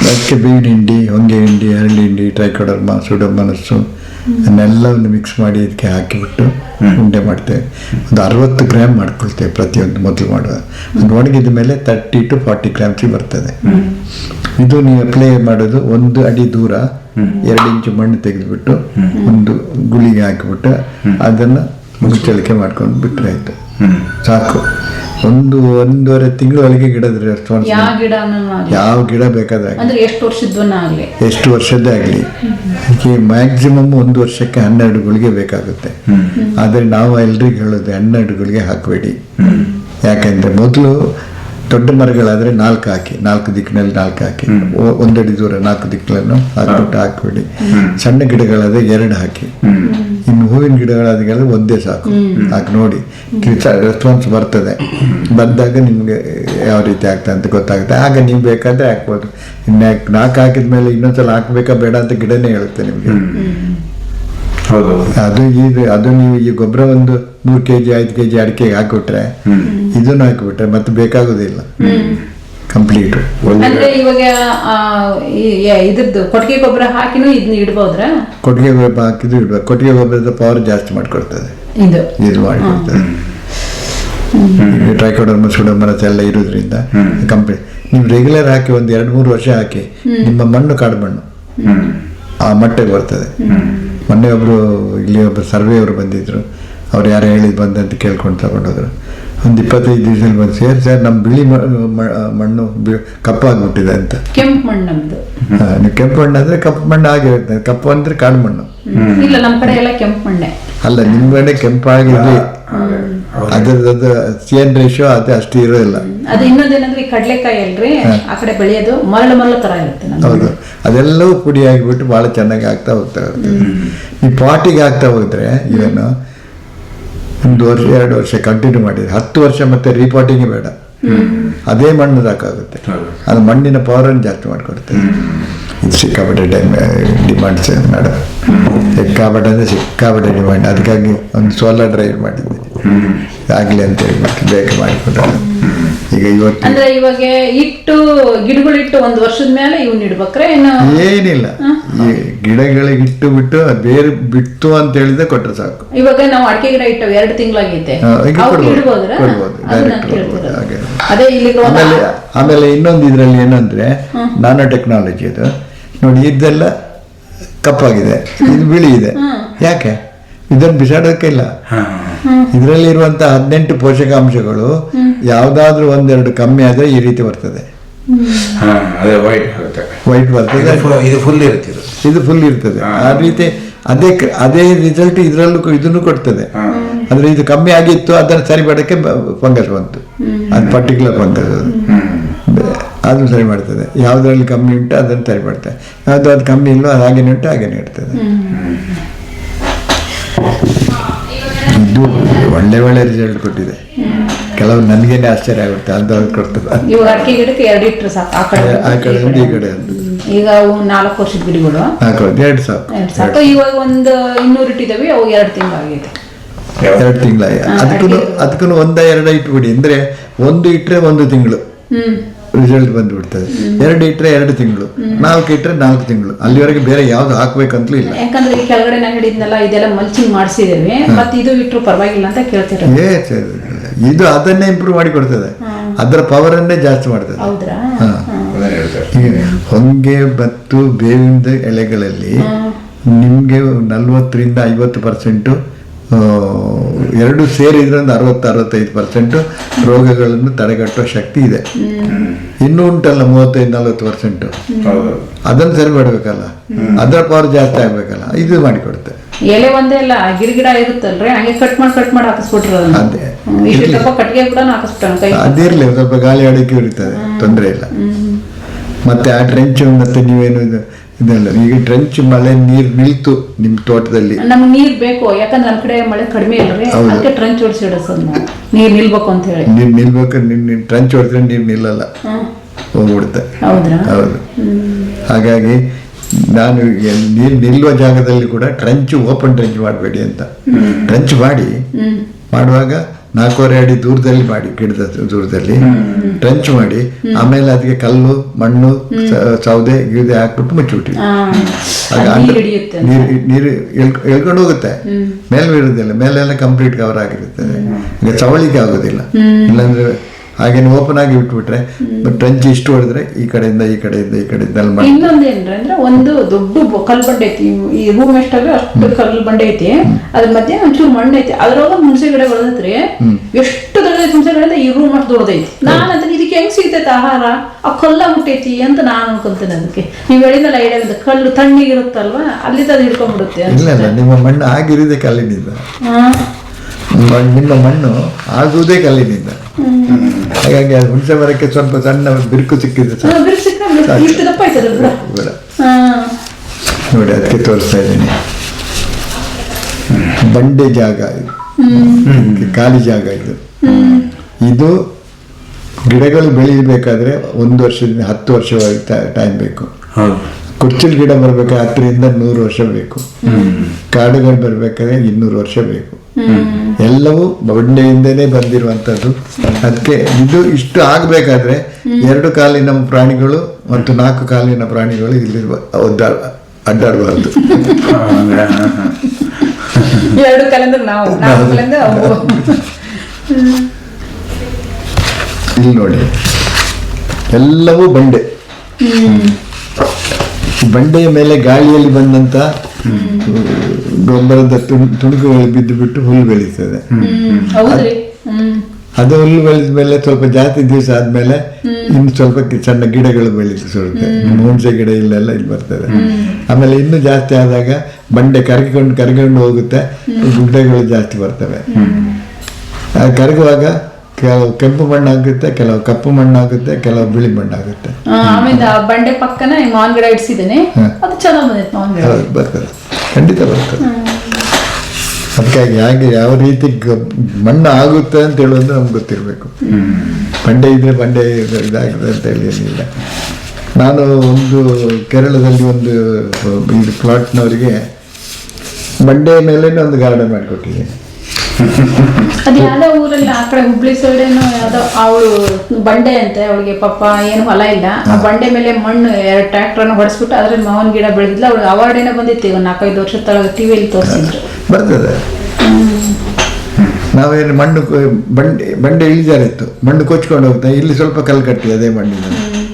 ಅದಕ್ಕೆ ಬೇವಿನ ಹಿಂಡಿ, ಹೊಂಗೆ ಹಿಂಡಿ, ಹರಳಿ ಹಿಂಡಿ, ಟ್ರೈಕೋಡರ್ಮಾ, ಸುಡೋಮನಸ್ಸು ಅದನ್ನೆಲ್ಲವನ್ನು ಮಿಕ್ಸ್ ಮಾಡಿ ಇದಕ್ಕೆ ಹಾಕಿಬಿಟ್ಟು ಉಂಡೆ ಮಾಡ್ತೇವೆ. ಒಂದು 60 ಗ್ರಾಮ್ ಮಾಡ್ಕೊಳ್ತೇವೆ ಪ್ರತಿಯೊಂದು ಮೊದಲು ಮಾಡುವ. ಅದು ಒಣಗಿದ ಮೇಲೆ 30 to 40 ಗ್ರಾಮ್ಸ್ ಬರ್ತದೆ. ಇದು ನೀವು ಅಪ್ಲೈ ಮಾಡೋದು 1 ಅಡಿ ದೂರ 2 ಇಂಚು ಮಣ್ಣು ತೆಗೆದುಬಿಟ್ಟು ಒಂದು ಗುಳಿಗೆ ಹಾಕಿಬಿಟ್ಟು ಅದನ್ನು ಮುಚ್ಚಳಿಕೆ ಮಾಡ್ಕೊಂಡು ಬಿಟ್ಟರೆ ಆಯ್ತು, ಸಾಕು. 1-1.5 ತಿಂಗಳೊಳಗೆ ಗಿಡದ ರೆಸ್ಪಾನ್ಸ್. ಯಾವ ಗಿಡ ಬೇಕಾದಾಗ ಎಷ್ಟು ವರ್ಷದ್ದೇ ಆಗಲಿ, ಮ್ಯಾಕ್ಸಿಮಮ್ 1 ವರ್ಷಕ್ಕೆ 12 ಗುಳಿಗೆ ಬೇಕಾಗುತ್ತೆ. ಆದರೆ ನಾವು ಎಲ್ರಿಗೂ ಹೇಳೋದು 12 ಗುಳಿಗೆ ಹಾಕಬೇಡಿ. ಯಾಕೆಂದ್ರೆ ಮೊದಲು ದೊಡ್ಡ ಮರಗಳಾದ್ರೆ 4 ಹಾಕಿ, 4 ದಿಕ್ಕಿನಲ್ಲಿ 4 ಹಾಕಿ, 1 ಅಡಿ ದೂರ 4 ದಿಕ್ಕುಗಳನ್ನು ಹಾಕ್ಬಿಟ್ಟು ಹಾಕಬೇಡಿ. ಸಣ್ಣ ಗಿಡಗಳಾದ್ರೆ 2 ಹಾಕಿ. ಇನ್ನು ಹೂವಿನ ಗಿಡಗಳಾದ್ರೆ ಒಂದೇ ಸಾಕು. ಹಾಕಿ ನೋಡಿ, ರೆಸ್ಪಾನ್ಸ್ ಬರ್ತದೆ. ಬಂದಾಗ ನಿಮ್ಗೆ ಯಾವ ರೀತಿ ಆಗ್ತದೆ ಅಂತ ಗೊತ್ತಾಗುತ್ತೆ. ಆಗ ನೀವು ಬೇಕಾದ್ರೆ ಹಾಕ್ಬೋದು. ಇನ್ನು 4 ಹಾಕಿದ ಮೇಲೆ ಇನ್ನೊಂದ್ಸಲ ಹಾಕ್ಬೇಕಾ ಬೇಡ ಅಂತ ಗಿಡನೇ ಹೇಳುತ್ತೆ ನಿಮ್ಗೆ. ಅದು ನೀವು ಈ ಗೊಬ್ಬರ ಒಂದು 3 kg 5 kg ಅಡಿಕೆಗೆ ಹಾಕಿಬಿಟ್ರೆ ಇದನ್ನು ಹಾಕಿಬಿಟ್ರೆ ಮತ್ತೆ ಬೇಕಾಗುದಿಲ್ಲ, ಕಂಪ್ಲೀಟ್. ಅಂದ್ರೆ ಇವಾಗ ಇದ್ರದ್ದು ಕೊಟ್ಟಿಗೆ ಗೊಬ್ಬರ ಹಾಕಿನೂ ಇದನ್ನ ಇಡ್ಬೋದ್ರ? ಕೊಟ್ಟಿಗೆ ಗೊಬ್ಬರ ಹಾಕಿದ್ರು ಇಡ್ಬೇಕು. ಕೊಟ್ಟಿಗೆ ಗೊಬ್ಬರದ ಪವರ್ ಜಾಸ್ತಿ ಮಾಡಿಕೊಡ್ತದೆ, ಇದು ಮಾಡಿಕೊಡ್ತದೆ. ಟ್ರೈಕೋಡರ್ಮಾ, ಸುಡೋಮನಸ್ ಎಲ್ಲ ಇರೋದ್ರಿಂದ ಕಂಪ್ಲೀಟ್. ನೀವು ರೆಗ್ಯುಲರ್ ಹಾಕಿ ಒಂದು 2-3 ವರ್ಷ ಹಾಕಿ ನಿಮ್ಮ ಮಣ್ಣು ಕಾಡು ಮಣ್ಣು ಆ ಮಟ್ಟಿಗೆ ಬರ್ತದೆ. ಮೊನ್ನೆ ಇಲ್ಲಿ ಒಬ್ಬರು ಸರ್ವೆ ಅವರು ಬಂದಿದ್ರು. ಅವ್ರು ಯಾರು ಹೇಳಿದ್ ಬಂದಂತ ಕೇಳ್ಕೊಂಡು ತಗೊಂಡೋದ್ರು. ಒಂದು 25 ದಿವಸದಲ್ಲಿ ಬಂದು ಸರ್ ನಮ್ಮ ಬಿಳಿ ಮಣ್ಣು ಕಪ್ಪಾಗ್ಬಿಟ್ಟಿದೆ ಅಂತ. ಕೆಂಪು ಮಣ್ಣು. ಕೆಂಪು ಮಣ್ಣು ಅಂದ್ರೆ ಕಪ್ಪು ಮಣ್ಣು ಆಗಿರುತ್ತೆ. ಕಪ್ಪು ಅಂದ್ರೆ ಕಾಡು ಮಣ್ಣು. ಇಲ್ಲ, ನಮ್ಮ ಕಡೆ ಎಲ್ಲ ಕೆಂಪು ಮಣ್ಣೆ. ಅಲ್ಲ, ನಿಮ್ಮ ಕಡೆ ಕೆಂಪಾಗಿರ್ಲಿ, ಅದ್ರದ್ದು CN ರೇಷಿಯೋ ಅದು ಅಷ್ಟು ಇರೋದಿಲ್ಲ. ಅದು ಇನ್ನೊಂದೇನಂದ್ರೆ ಕಡಲೆಕಾಯಿ ಅಲ್ರಿ, ಆ ಕಡೆ ಬೆಳೆಯೋದು ಮರಳು ತರ ಇರುತ್ತೆ. ಹೌದು, ಅದೆಲ್ಲವೂ ಪುಡಿ ಆಗಿಬಿಟ್ಟು ಬಹಳ ಚೆನ್ನಾಗಿ ಆಗ್ತಾ ಹೋಗ್ತಾ ಇರ್ತದೆ. ಈ ಪಾಟಿಗೆ ಆಗ್ತಾ ಹೋದ್ರೆ ಇದನ್ನು 1 ವರ್ಷ 2 ವರ್ಷ ಕಂಟಿನ್ಯೂ ಮಾಡಿದ್ರೆ 10 ವರ್ಷ ಮತ್ತೆ ರೀಪಾಟಿಂಗ್ ಬೇಡ, ಅದೇ ಮಣ್ಣು ಸಾಕಾಗುತ್ತೆ. ಅದು ಮಣ್ಣಿನ ಪವರನ್ನು ಜಾಸ್ತಿ ಮಾಡಿಕೊಡ್ತದೆ. ಇದು ಸಿಕ್ಕಾಪಟ್ಟೆ ಡಿಮಾಂಡ್ಸ್ ಮೇಡಮ್, ಸಿಕ್ಕಾಪಟ್ಟೆ ಅಂದರೆ ಸಿಕ್ಕಾಪಟ್ಟೆ ಡಿಮಾಂಡ್. ಅದಕ್ಕಾಗಿ ಒಂದು ಸೋಲಾರ್ ಡ್ರೈವ್ ಮಾಡಿದ್ದೆ ಆಗಲಿ ಅಂತ ಹೇಳ್ಬಿಟ್ಟು ಬೇಗ ಮಾಡಿಕೊಟ್ಟ. ಈಗ ಇವತ್ತು ಅಂದ್ರೆ ಇವಾಗ ಗಿಡಗಳಿಟ್ಟು 1 ವರ್ಷದ ಮೇಲೆ ಇವ್ನ ಇಡ್ಬೇಕ್ರೆ ಏನಿಲ್ಲ, ಈ ಗಿಡಗಳಿಗೆ ಇಟ್ಟು ಬಿಟ್ಟು ಬೇರೆ ಬಿಟ್ಟು ಅಂತ ಹೇಳಿದ್ರೆ ಕೊಟ್ಟರೆ ಸಾಕು. ಇವಾಗ ನಾವು ಅಡಿಕೆ ಗಿಡ ಇಟ್ಟು 2 ತಿಂಗಳಾಗೈತೆ, ಆಮೇಲೆ ಇನ್ನೊಂದು ಇದ್ರಲ್ಲಿ ಏನಂದ್ರೆ ನಾನೋ ಟೆಕ್ನಾಲಜಿ ಅದು ನೋಡಿ. ಇದೆಲ್ಲ ಕಪ್ಪಾಗಿದೆ, ಇದು ಬಿಳಿ ಇದೆ. ಯಾಕೆ? ಇದನ್ನು ಬಿಸಾಡೋಕೆ ಇಲ್ಲ. ಇದರಲ್ಲಿ ಇರುವಂತಹ 18 ಪೋಷಕಾಂಶಗಳು ಯಾವ್ದಾದ್ರು 1-2 ಕಮ್ಮಿ ಆದ್ರೆ ಈ ರೀತಿ ಬರ್ತದೆ. ವೈಟ್ ಬರ್ತದೆ, ಇದು ಫುಲ್ ಇರ್ತದೆ. ಆ ರೀತಿ ಅದೇ ರಿಸಲ್ಟ್ ಇದನ್ನು ಕೊಡ್ತದೆ. ಆದ್ರೆ ಇದು ಕಮ್ಮಿ ಆಗಿತ್ತು, ಅದನ್ನು ಸರಿ ಮಾಡೋಕ್ಕೆ ಫಂಗಸ್ ಬಂತು. ಅದು ಪರ್ಟಿಕ್ಯುಲರ್ ಫಂಗಸ್ ಅದನ್ನು ಸರಿ ಮಾಡ್ತದೆ. ಯಾವುದ್ರಲ್ಲಿ ಕಮ್ಮಿ ಉಂಟು ಅದನ್ನು ಸರಿ ಮಾಡ್ತದೆ. ಅದು ಕಮ್ಮಿ ಇಲ್ಲೋ ಅದು ಹಾಗೇನೆ ಉಂಟು ಹಾಗೇನೆ ಇರ್ತದೆ. ಇದು ಒಳ್ಳೆ ರಿಸಲ್ಟ್ ಕೊಟ್ಟಿದೆ. ಕೆಲವು ನನಗೇನೆ ಆಶ್ಚರ್ಯ ಆಗುತ್ತೆ ಅಂತ ಕೊಡ್ತದೆ. ಇವಾಗ ಅಡಿಕೆ ಗಿಡಕ್ಕೆ 2 ಇಟ್ರೆ ಸಾಕು, ಆ ಕಡೆ ಆ ಕಡೆ ಒಂದು ಈ ಕಡೆ ಒಂದು ಈಗ ಅವು 4 ವರ್ಷದ ಗಿಡಗಳು ಹಾಕೋದು 2 ಸಾಕು. 2 ಸಾಕು. ಇವಾಗ ಒಂದು 200 ಇಟ್ಟಿದ್ದಾವೆ, ಅವು 2 ತಿಂಗಳಾಗಿದೆ. 2 ತಿಂಗಳ ಅದಕ್ಕೂ 1-2 ಇಟ್ಬಿಡಿ. ಅಂದ್ರೆ 1 ಇಟ್ರೆ 1 ತಿಂಗಳು ರಿಸಲ್ಟ್ ಬಂದ್ಬಿಡ್ತದೆ. 2 ಇಟ್ರೆ 2 ತಿಂಗಳು, 4 ಇಟ್ರೆ 4 ತಿಂಗಳು. ಅಲ್ಲಿವರೆಗೆ ಬೇರೆ ಯಾವ್ದು ಹಾಕ್ಬೇಕಂತಲೂ ಇಲ್ಲ. ಯಾಕಂದ್ರೆ ಈ ಕೆಳಗಡೆ ನಾನು ಹೇಳಿದ್ನಲ್ಲ, ಇದೆಲ್ಲ ಮಲ್ಚಿಂಗ್ ಮಾಡಿಸಿದೇವೆ, ಮತ್ತೆ ಇದು ಇಟ್ರು ಪರವಾಗಿಲ್ಲ ಅಂತ ಕೇಳ್ತಿರ. ಇದು ಅದನ್ನೇ ಇಂಪ್ರೂವ್ ಮಾಡಿ ಕೊಡ್ತದೆ, ಅದರ ಪವರ್ ಅನ್ನೇ ಜಾಸ್ತಿ ಮಾಡ್ತದೆ. ಹೌದ್ರಾ? ಹೊಂಗೆ ಮತ್ತು ಬೇವಿನ ಎಲೆಗಳಲ್ಲಿ ನಿಮ್ಗೆ 40-50% ಎರಡು ಸೇರಿದ್ರೆ ಒಂದು 60-65% ರೋಗಗಳನ್ನು ತಡೆಗಟ್ಟುವ ಶಕ್ತಿ ಇದೆ. ಇನ್ನೂ ಉಂಟಲ್ಲ 35-40%. ಅದನ್ನು ಸರಿ ಮಾಡ್ಬೇಕಲ್ಲ, ಅದರ ಪವರ್ ಜಾಸ್ತಿ ಆಗ್ಬೇಕಲ್ಲ, ಇದು ಮಾಡಿಕೊಡುತ್ತೆ. ಎಲೆ ಒಂದೇ ಅಲ್ಲ, ಗಿಡ ಇರುತ್ತಲ್ರಿ, ಹಂಗೆ ಕಟ್ ಮಾಡಿ ಹಾಕಿಸ್ಬಿಟ್ರು. ಅದೇ ಕಟ್ಟಿಗೆ ಕೂಡ ಹಾಕಿಸ್ಬಿಟ್ಟ. ಅದಿರ್ಲಿ, ಸ್ವಲ್ಪ ಗಾಳಿ ಅಡಕೆ ಇರ್ತದೆ, ತೊಂದರೆ ಇಲ್ಲ. ಮತ್ತೆ ಆ ಟ್ರೆಂಚ್ ಮತ್ತೆ ನೀವೇನು ಇದೆಲ್ಲ ಈಗ ಟ್ರೆಂಚ್ ಮಳೆ ನೀರು ನಿಲ್ತು ನಿಮ್ ತೋಟದಲ್ಲಿ, ನಮ್ಗೆ ನೀರ್ ಬೇಕು, ಯಾಕಂದ್ರೆ ನಮ್ ಕಡೆ ಮಳೆ ಕಡಿಮೆ ಇಲ್ರಿ, ಅದಕ್ಕೆ ಟ್ರೆಂಚ್ ಹೊಡಿಸಿ ಇಡೋದು. ನೀರ್ ನಿಲ್ಬೇಕು ಅಂತ ಹೇಳಿ. ನೀರ್ ನಿಲ್ಬೇಕು, ಟ್ರೆಂಚ್ ಹೊಡೆದ್ರೆ ನೀರು ನಿಲ್ಲಲ್ಲ, ಹೋಗ್ಬಿಡುತ್ತೆ. ಹೌದ್ರಾ? ಹೌದು. ಹಾಗಾಗಿ ನಾನು ನೀರು ನಿಲ್ಲುವ ಜಾಗದಲ್ಲಿ ಕೂಡ ಟ್ರೆಂಚ್, ಓಪನ್ ಟ್ರೆಂಚ್ ಮಾಡಬೇಡಿ ಅಂತ. ಟ್ರೆಂಚ್ ಮಾಡುವಾಗ 4.5 ಅಡಿ ದೂರದಲ್ಲಿ ಮಾಡಿ, ಗಿಡದ ದೂರದಲ್ಲಿ ಟ್ರೆಂಚ್ ಮಾಡಿ, ಆಮೇಲೆ ಅದಕ್ಕೆ ಕಲ್ಲು, ಮಣ್ಣು, ಸೌದೆ ಗಿಡದೆ ಹಾಕ್ಬಿಟ್ಟು ಮುಚ್ಚಿಬಿಟ್ಟಿ. ನೀರು ಎಳ್ಕೊಂಡು ಹೋಗುತ್ತೆ, ಮೇಲೆ ಇರುದಿಲ್ಲ, ಮೇಲೆಲ್ಲ ಕಂಪ್ಲೀಟ್ ಕವರ್ ಆಗಿರುತ್ತದೆ. ಈಗ ಚವಳಿಕೆ ಆಗೋದಿಲ್ಲ. ಇಲ್ಲಾಂದ್ರೆ ಹಾಗೇನು ಓಪನ್ ಆಗಿ ಬಿಟ್ಬಿಟ್ರೆ ಟ್ರೆಂಚ್ ಇಷ್ಟು ಹೊಡೆದ್ರೆ ಈ ಕಡೆಯಿಂದ ಮಾಡಿ. ಇನ್ನೊಂದೇನ್ರಿ ಅಂದ್ರೆ, ಒಂದು ದೊಡ್ಡ ಕಲ್ಲು ಬಂಡೆ ಐತಿ, ಈ ರೂಮ್ ಎಷ್ಟಾದ್ರೆ ಅಷ್ಟು ಕಲ್ಲು ಬಂಡೆ ಐತಿ, ಅದ್ರ ಮಧ್ಯೆ ಒಂಚೂರು ಮಣ್ಣು ಐತಿ, ಅದ್ರೊಳಗ ಹುಣಸೆ ಗಿಡ ಬೆಳೆದೈತ್ರಿ. ಎಷ್ಟು ದೊಡ್ಡದೈತಿ ಹುಣಸೆ ಗಿಡ, ಈ ರೂಮ್ ಅಷ್ಟು ದೊಡ್ಡದೈತಿ. ನಾನು ಅದಕ್ಕೆ ಇದಕ್ಕೆ ಹೆಂಗ್ ಸಿಗ್ತೈತೆ ಆಹಾರ, ಆ ಕಲ್ಲ ಹುಟ್ಟೈತಿ ಅಂತ ನಾನು ಅನ್ಕೊಂತೇನೆ. ಅದಕ್ಕೆ ನೀವು ಹೇಳಿದಲ್ಲ ಐಡಿಯಾ, ಕಲ್ಲು ತಣ್ಣಗಿರುತ್ತಲ್ವಾ, ಅಲ್ಲಿಂದ ಅದು ಹಿಡ್ಕೊಂಡ್ಬಿಡುತ್ತೆ. ಇಲ್ಲ, ನಿಮ್ಮ ಮಣ್ಣು ಆಗಿರಿದೆ ಕಲ್ಲಿನಿಂದ. ನಿಮ್ಮ ಮಣ್ಣು ಆಗುವುದೇ ಕಲ್ಲಿನಿಂದ. ಹಾಗಾಗಿ ಅದು ಹುಣಸೆ ಮರಕ್ಕೆ ಸ್ವಲ್ಪ ಸಣ್ಣ ಬಿರುಕು ಸಿಕ್ಕಿದ್ರೆ ನೋಡಿ, ಅದಕ್ಕೆ ತೋರಿಸ್ತಾ ಇದ್ದೀನಿ. ಬಂಡೆ ಜಾಗ ಇದು, ಖಾಲಿ ಜಾಗ ಇದು ಗಿಡಗಳು ಬೆಳೀಬೇಕಾದ್ರೆ 1 ವರ್ಷದಿಂದ 10 ವರ್ಷ ಟೈಮ್ ಬೇಕು. ಕುರ್ಚಿಲ್ ಗಿಡ ಬರ್ಬೇಕಾದ್ರೆ 10-100 ವರ್ಷ ಬೇಕು. ಕಾಡುಗಳು ಬರ್ಬೇಕಾದ್ರೆ 200 ವರ್ಷ ಬೇಕು. ಎಲ್ಲವೂ ಬಂಡೆಯಿಂದನೇ ಬಂದಿರುವಂತದ್ದು. ಅದಕ್ಕೆ ಇದು ಇಷ್ಟು ಆಗ್ಬೇಕಾದ್ರೆ 2 ಕಾಲಿನ ಪ್ರಾಣಿಗಳು ಮತ್ತು 4 ಕಾಲಿನ ಪ್ರಾಣಿಗಳು ಇಲ್ಲಿ ಅಡ್ಡಾಡಬಾರ್ದು. 2 ಕಾಲಿಂದ ನಾವು, 4 ಕಾಲಿಂದ ಅವು. ಇಲ್ಲಿ ನೋಡಿ, ಎಲ್ಲವೂ ಬಂಡೆ. ಬಂಡೆಯ ಮೇಲೆ ಗಾಳಿಯಲ್ಲಿ ಬಂದಂತ ಗೊಬ್ಬರದ ತುಣುಕುಗಳು ಬಿದ್ದು ಬಿಟ್ಟು ಹುಲ್ಲು ಬೆಳೀತದೆ. ಅದು ಹುಲ್ಲು ಬೆಳೆದ ಮೇಲೆ ಸ್ವಲ್ಪ ಜಾಸ್ತಿ ದಿವಸ ಆದ್ಮೇಲೆ ಇನ್ನು ಸ್ವಲ್ಪ ಸಣ್ಣ ಗಿಡಗಳು ಬೆಳೀತದೆ. ಹುಣಸೆ ಗಿಡ ಇಲ್ಲೆಲ್ಲ ಇಲ್ಲಿ ಬರ್ತದೆ. ಆಮೇಲೆ ಇನ್ನು ಜಾಸ್ತಿ ಆದಾಗ ಬಂಡೆ ಕರಗಿಕೊಂಡು ಹೋಗುತ್ತೆ, ಗಿಡಗಳು ಜಾಸ್ತಿ ಬರ್ತವೆ. ಕರಗುವಾಗ ಕೆಲವು ಕೆಂಪು ಮಣ್ಣಾಗುತ್ತೆ, ಕೆಲವು ಕಪ್ಪು ಮಣ್ಣಾಗುತ್ತೆ, ಕೆಲವು ಬಿಳಿ ಮಣ್ಣಾಗುತ್ತೆ. ಆಮೇಲೆ ಬಂಡೆ ಪಕ್ಕನ ಮಾವಿನ ಗಿಡ ಇಡ್ಸಿದ್ದೇನೆ, ಅದು ಚೆನ್ನಾಗಿ ಬಂದೈತೆ ಮಾವಿನ ಗಿಡ. ಬರ್ತದೆ, ಖಂಡಿತ ಬರ್ತದೆ. ಅದಕ್ಕಾಗಿ ಹಾಗೆ ಯಾವ ರೀತಿ ಮಣ್ಣು ಆಗುತ್ತೆ ಅಂತ ಹೇಳೋದು ನಮ್ಗೆ ಗೊತ್ತಿರಬೇಕು. ಬಂಡೆ ಇದ್ರೆ ಬಂಡೆ ಇದಾಗಿದೆ ಅಂತ ಹೇಳಿ ಏನಿಲ್ಲ. ನಾನು ಒಂದು ಕೇರಳದಲ್ಲಿ ಒಂದು ಇದು ಪ್ಲಾಟ್ನವರಿಗೆ ಬಂಡೆ ಮೇಲೆ ಒಂದು ಗಾರ್ಡನ್ ಮಾಡಿಕೊಟ್ಟಿದ್ದೀನಿ. ಅದು ಯಾವ್ದೋ ಊರಲ್ಲಿ ಆ ಕಡೆ ಹುಬ್ಳಿ ಸೈಡ್ ಏನೋ ಯಾವ್ದೋ, ಅವಳು ಬಂಡೆ ಅಂತೆ, ಅವಳಿಗೆ ಪಾಪ ಏನು ಹೊಲ ಇಲ್ಲ, ಆ ಬಂಡೆ ಮೇಲೆ ಮಣ್ಣು 2 ಟ್ರ್ಯಾಕ್ಟರ್ನ ಹೊಡೆಸ್ಬಿಟ್ಟು ಅದ್ರಲ್ಲಿ ಮಾವಿನ ಗಿಡ ಬೆಳೆದಿಲ್ಲ. ಅವಳು ಅವಾರ್ಡ್ ಏನೋ ಬಂದಿತ್ತು, 4-5 ವರ್ಷದ ತಳಗ ಟಿವಿಯಲ್ಲಿ ತೋರಿಸಿದ್ರು. ಬರ್ತದೆ. ನಾವೇನು ಮಣ್ಣು ಬಂಡೆ ಇಳಿಜಾರಿತ್ತು, ಮಣ್ಣು ಕೊಚ್ಕೊಂಡು ಹೋಗ್ತಾ, ಇಲ್ಲಿ ಸ್ವಲ್ಪ ಕಲ್ಲು ಕಟ್ಟಿ ಅದೇ ಮಣ್ಣಿನ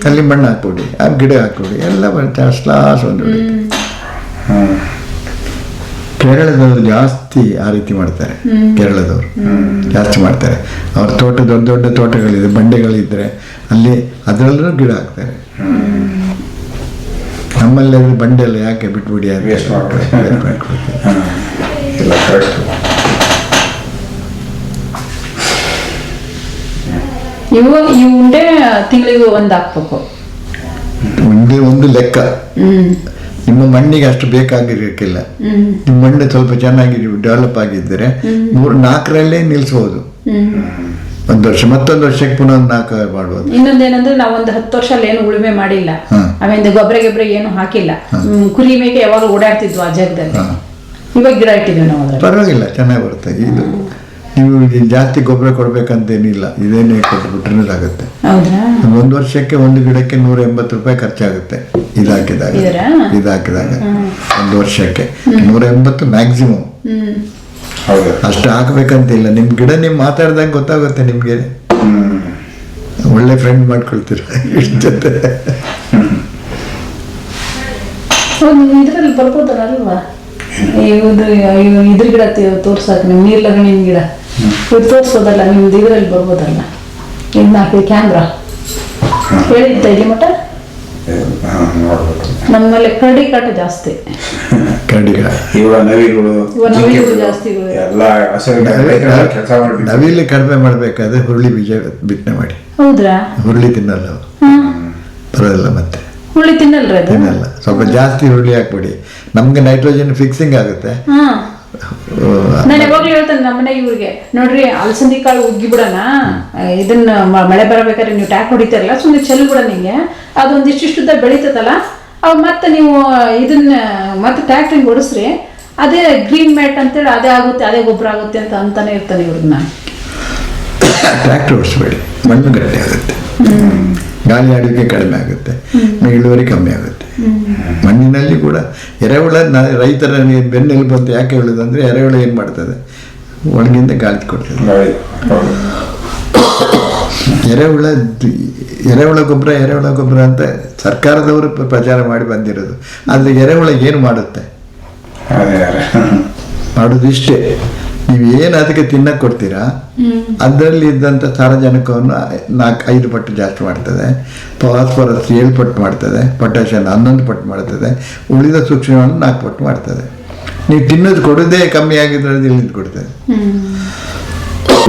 ಕಲ್ಲಿ ಮಣ್ಣು ಹಾಕ್ಬಿಡಿ, ಆ ಗಿಡ ಹಾಕ್ಬಿಡಿ, ಎಲ್ಲ ಲಾಸ್ ಒಂದು. ಕೇರಳದವರು ಜಾಸ್ತಿ ಆ ರೀತಿ ಮಾಡ್ತಾರೆ. ಕೇರಳದವರು ಜಾಸ್ತಿ ಮಾಡ್ತಾರೆ. ಅವ್ರ ತೋಟ ದೊಡ್ಡ ದೊಡ್ಡ ತೋಟಗಳಿದೆ, ಬಂಡೆಗಳಿದ್ರೆ ಅಲ್ಲಿ ಅದರಲ್ಲೂ ಗಿಡ ಹಾಕ್ತಾರೆ. ನಮ್ಮಲ್ಲಿ ಬಂಡೆ ಎಲ್ಲ ಯಾಕೆ ಬಿಟ್ಬಿಡಿ ಅಂತ ಈ ಉಂಡೆ ತಿಂಗಳಿಗೆ ಒಂದು ಹಾಕ್ಬೇಕು. ಒಂದು ಲೆಕ್ಕ. ನಿಮ್ಮ ಮಣ್ಣಿಗೆ ಅಷ್ಟು ಬೇಕಾಗಿರಕ್ಕಿಲ್ಲ. ನಿಮ್ಮ ಮಣ್ಣು ಸ್ವಲ್ಪ ಚೆನ್ನಾಗಿ ಡೆವಲಪ್ ಆಗಿದ್ದರೆ 3-4ರಲ್ಲೇ ನಿಲ್ಲಿಸಬಹುದು. ಒಂದು ವರ್ಷ, ಮತ್ತೊಂದು ವರ್ಷಕ್ಕೆ ಪುನಃ ಒಂದು 4 ಮಾಡ್ಬೋದು. ಇನ್ನೊಂದೇನಂದ್ರೆ ನಾವು ಒಂದು 10 ವರ್ಷ ಅಲ್ಲಿ ಏನು ಉಳುಮೆ ಮಾಡಿಲ್ಲ, ಆಮೇಲೆ ಗೊಬ್ಬರ ಏನು ಹಾಕಿಲ್ಲ, ಕುರಿ ಮೇಕೆ ಯಾವಾಗ ಓಡಾಡ್ತಿದ್ವು ಆ ಜಾಗದಲ್ಲಿ. ಇವಾಗ ಗಿಡ ಇಟ್ಟಿದ್ವಿ ನಾವು ಅದ್ರಲ್ಲಿ. ಪರವಾಗಿಲ್ಲ, ಚೆನ್ನಾಗಿ ಬರುತ್ತೆ. ಇದು ನೀವು ಜಾಸ್ತಿ ಗೊಬ್ಬರ ಕೊಡ್ಬೇಕಂತೇನಿಲ್ಲ, ಇದೇನೇ ಕೊಟ್ಬಿಟ್ರೆ ಆಗುತ್ತೆ. ಹೌದಾ? ಒಂದು ವರ್ಷಕ್ಕೆ ಒಂದು ಗಿಡಕ್ಕೆ 180 ರೂಪಾಯಿ ಖರ್ಚಾಗುತ್ತೆ. ಇದಾಕಿದಾಗ ಒಂದು ವರ್ಷಕ್ಕೆ 180 ಮ್ಯಾಕ್ಸಿಮಮ್. ಹೌದು, ಅಷ್ಟು ಹಾಕ್ಬೇಕಂತಿಲ್ಲ. ನಿಮ್ ಗಿಡ ನೀವು ಮಾತಾಡ್ದಾಗ ಗೊತ್ತಾಗುತ್ತೆ ನಿಮ್ಗೆ. ಒಳ್ಳೆ ಫ್ರೆಂಡ್ ಮಾಡ್ಕೊಳ್ತೀರ ಇಷ್ಟ ಜೊತೆ. ಇದ್ರಲ್ಲಿ ಬರ್ಬೋದಲ್ಲ ಅಲ್ವಾ, ಇದ್ರ ಗಿಡ ತೋರ್ಸಾಕ, ನಿಮ್ ನೀರ್ಲಗಣಿನ ಗಿಡ ತೋರ್ಸೋದಲ್ಲ, ನಿಮ್ದು ಇದ್ರಲ್ಲಿ ಬರ್ಬೋದಲ್ಲ. ಇನ್ನು ಹಾಕಿ ಕ್ಯಾಮ್ರಾ ಹೇಳಿದ್ದ ಇಲ್ಲಿ ಮಠ ನಮ್ಮಲ್ಲಿ ಕರಡಿ ಕಾಟ ಜಾಸ್ತಿ. ಕರಡಿಗ ಇವಾಗ ನವಿಲುಗಳು ಜಾಸ್ತಿ. ಎಲ್ಲ ಕೆಲಸ ಮಾಡಿ ನವಿಲಿ ಕಡಿಮೆ ಮಾಡ್ಬೇಕಾದ್ರೆ ಹುರುಳಿ ಬೀಜ ಬಿತ್ತನೆ ಮಾಡಿ. ಹೌದ್ರಾ? ಹುರುಳಿ ತಿನ್ನಲ್ಲ ಅವು. ಬರೋದಿಲ್ಲ ಮತ್ತೆ ಹುಳಿ ತಿನ್ನಲ್ರ? ತಿನ್ನಲ್ಲ. ಸ್ವಲ್ಪ ಜಾಸ್ತಿ ಹುರುಳಿ ಹಾಕ್ಬಿಡಿ, ನಮ್ಗೆ ನೈಟ್ರೋಜನ್ ಫಿಕ್ಸಿಂಗ್ ಆಗುತ್ತೆ. ನಾನು ಯಾವಾಗ್ಲೂ ಹೇಳ್ತೇನೆ ನಮ್ಮನೆ ಇವ್ರಿಗೆ, ನೋಡ್ರಿ ಅಲಸಂದಿ ಕಾಳು ಉಗ್ಗಿ ಬಿಡೋಣ, ಇದನ್ನ ಮಳೆ ಬರಬೇಕಾದ್ರೆ ನೀವು ಟ್ಯಾಕ್ ಹೊಡಿತಾರಲ್ಲ, ಸುಮ್ಮನೆ ಚೆಲ್ ಬಿಡ, ನಿಂಗೆ ಅದೊಂದು ಇಷ್ಟಿಷ್ಟುದ್ದ ಬೆಳೀತದಲ್ಲ, ಅವ್ ಮತ್ತೆ ನೀವು ಇದನ್ನ ಮತ್ತೆ ಟ್ಯಾಕ್ಟ್ರಿಂಗ್ ಓಡಿಸ್ರಿ, ಅದೇ ಗ್ರೀನ್ ಮ್ಯಾಟ್ ಅಂತೇಳಿ ಅದೇ ಆಗುತ್ತೆ, ಅದೇ ಗೊಬ್ಬರ ಆಗುತ್ತೆ ಅಂತಾನೆ ಇರ್ತಾನೆ ಇವ್ರನ್ನ. ಟ್ರ್ಯಾಕ್ಟರ್ ಓಡಿಸ್ಬೇಡಿ, ಮಣ್ಣು ಗಟ್ಟಿ ಆಗುತ್ತೆ, ಗಾಳಿ ಆಡಿಕೆ ಕಡಿಮೆ ಆಗುತ್ತೆ, ಇಳುವರಿ ಕಮ್ಮಿ ಆಗುತ್ತೆ. ಮಣ್ಣಿನಲ್ಲಿ ಕೂಡ ಎರೆಹುಳ ರೈತರ ಬೆನ್ನೆಲುಬು ಅಂತ ಯಾಕೆ ಹೇಳುದಂದ್ರೆ, ಎರೆಹುಳ ಏನ್ ಮಾಡ್ತದೆ, ಒಳಗಿಂದ ಗಾಳಿ ಕೊಡ್ತದೆ. ಎರೆಹುಳ ಗೊಬ್ಬರ ಅಂತ ಸರ್ಕಾರದವರು ಪ್ರಚಾರ ಮಾಡಿ ಬಂದಿರೋದು. ಆದ್ರೆ ಎರೆಹುಳ ಏನು ಮಾಡುತ್ತೆ? ಮಾಡೋದು ಇಷ್ಟೇ, ನೀವು ಏನು ಅದಕ್ಕೆ ತಿನ್ನಕ್ಕೆ ಕೊಡ್ತೀರಾ ಅದರಲ್ಲಿ ಇದ್ದಂಥ ಸಾರಜನಕವನ್ನು 4-5 ಪಟ್ಟು ಜಾಸ್ತಿ ಮಾಡ್ತದೆ, ಫಾಸ್ಫರಸ್ 7 ಪಟ್ಟು ಮಾಡ್ತದೆ, ಪೊಟ್ಯಾಷಿಯಂ 11 ಪಟ್ಟು ಮಾಡ್ತದೆ, ಉಳಿದ ಸೂಕ್ಷ್ಮವನ್ನು 4 ಪಟ್ಟು ಮಾಡ್ತದೆ. ನೀವು ತಿನ್ನೋದು ಕೊಡೋದೇ ಕಮ್ಮಿ ಆಗಿದ್ರೆ ಅದು ಇಲ್ಲಿಂದ ಕೊಡ್ತದೆ.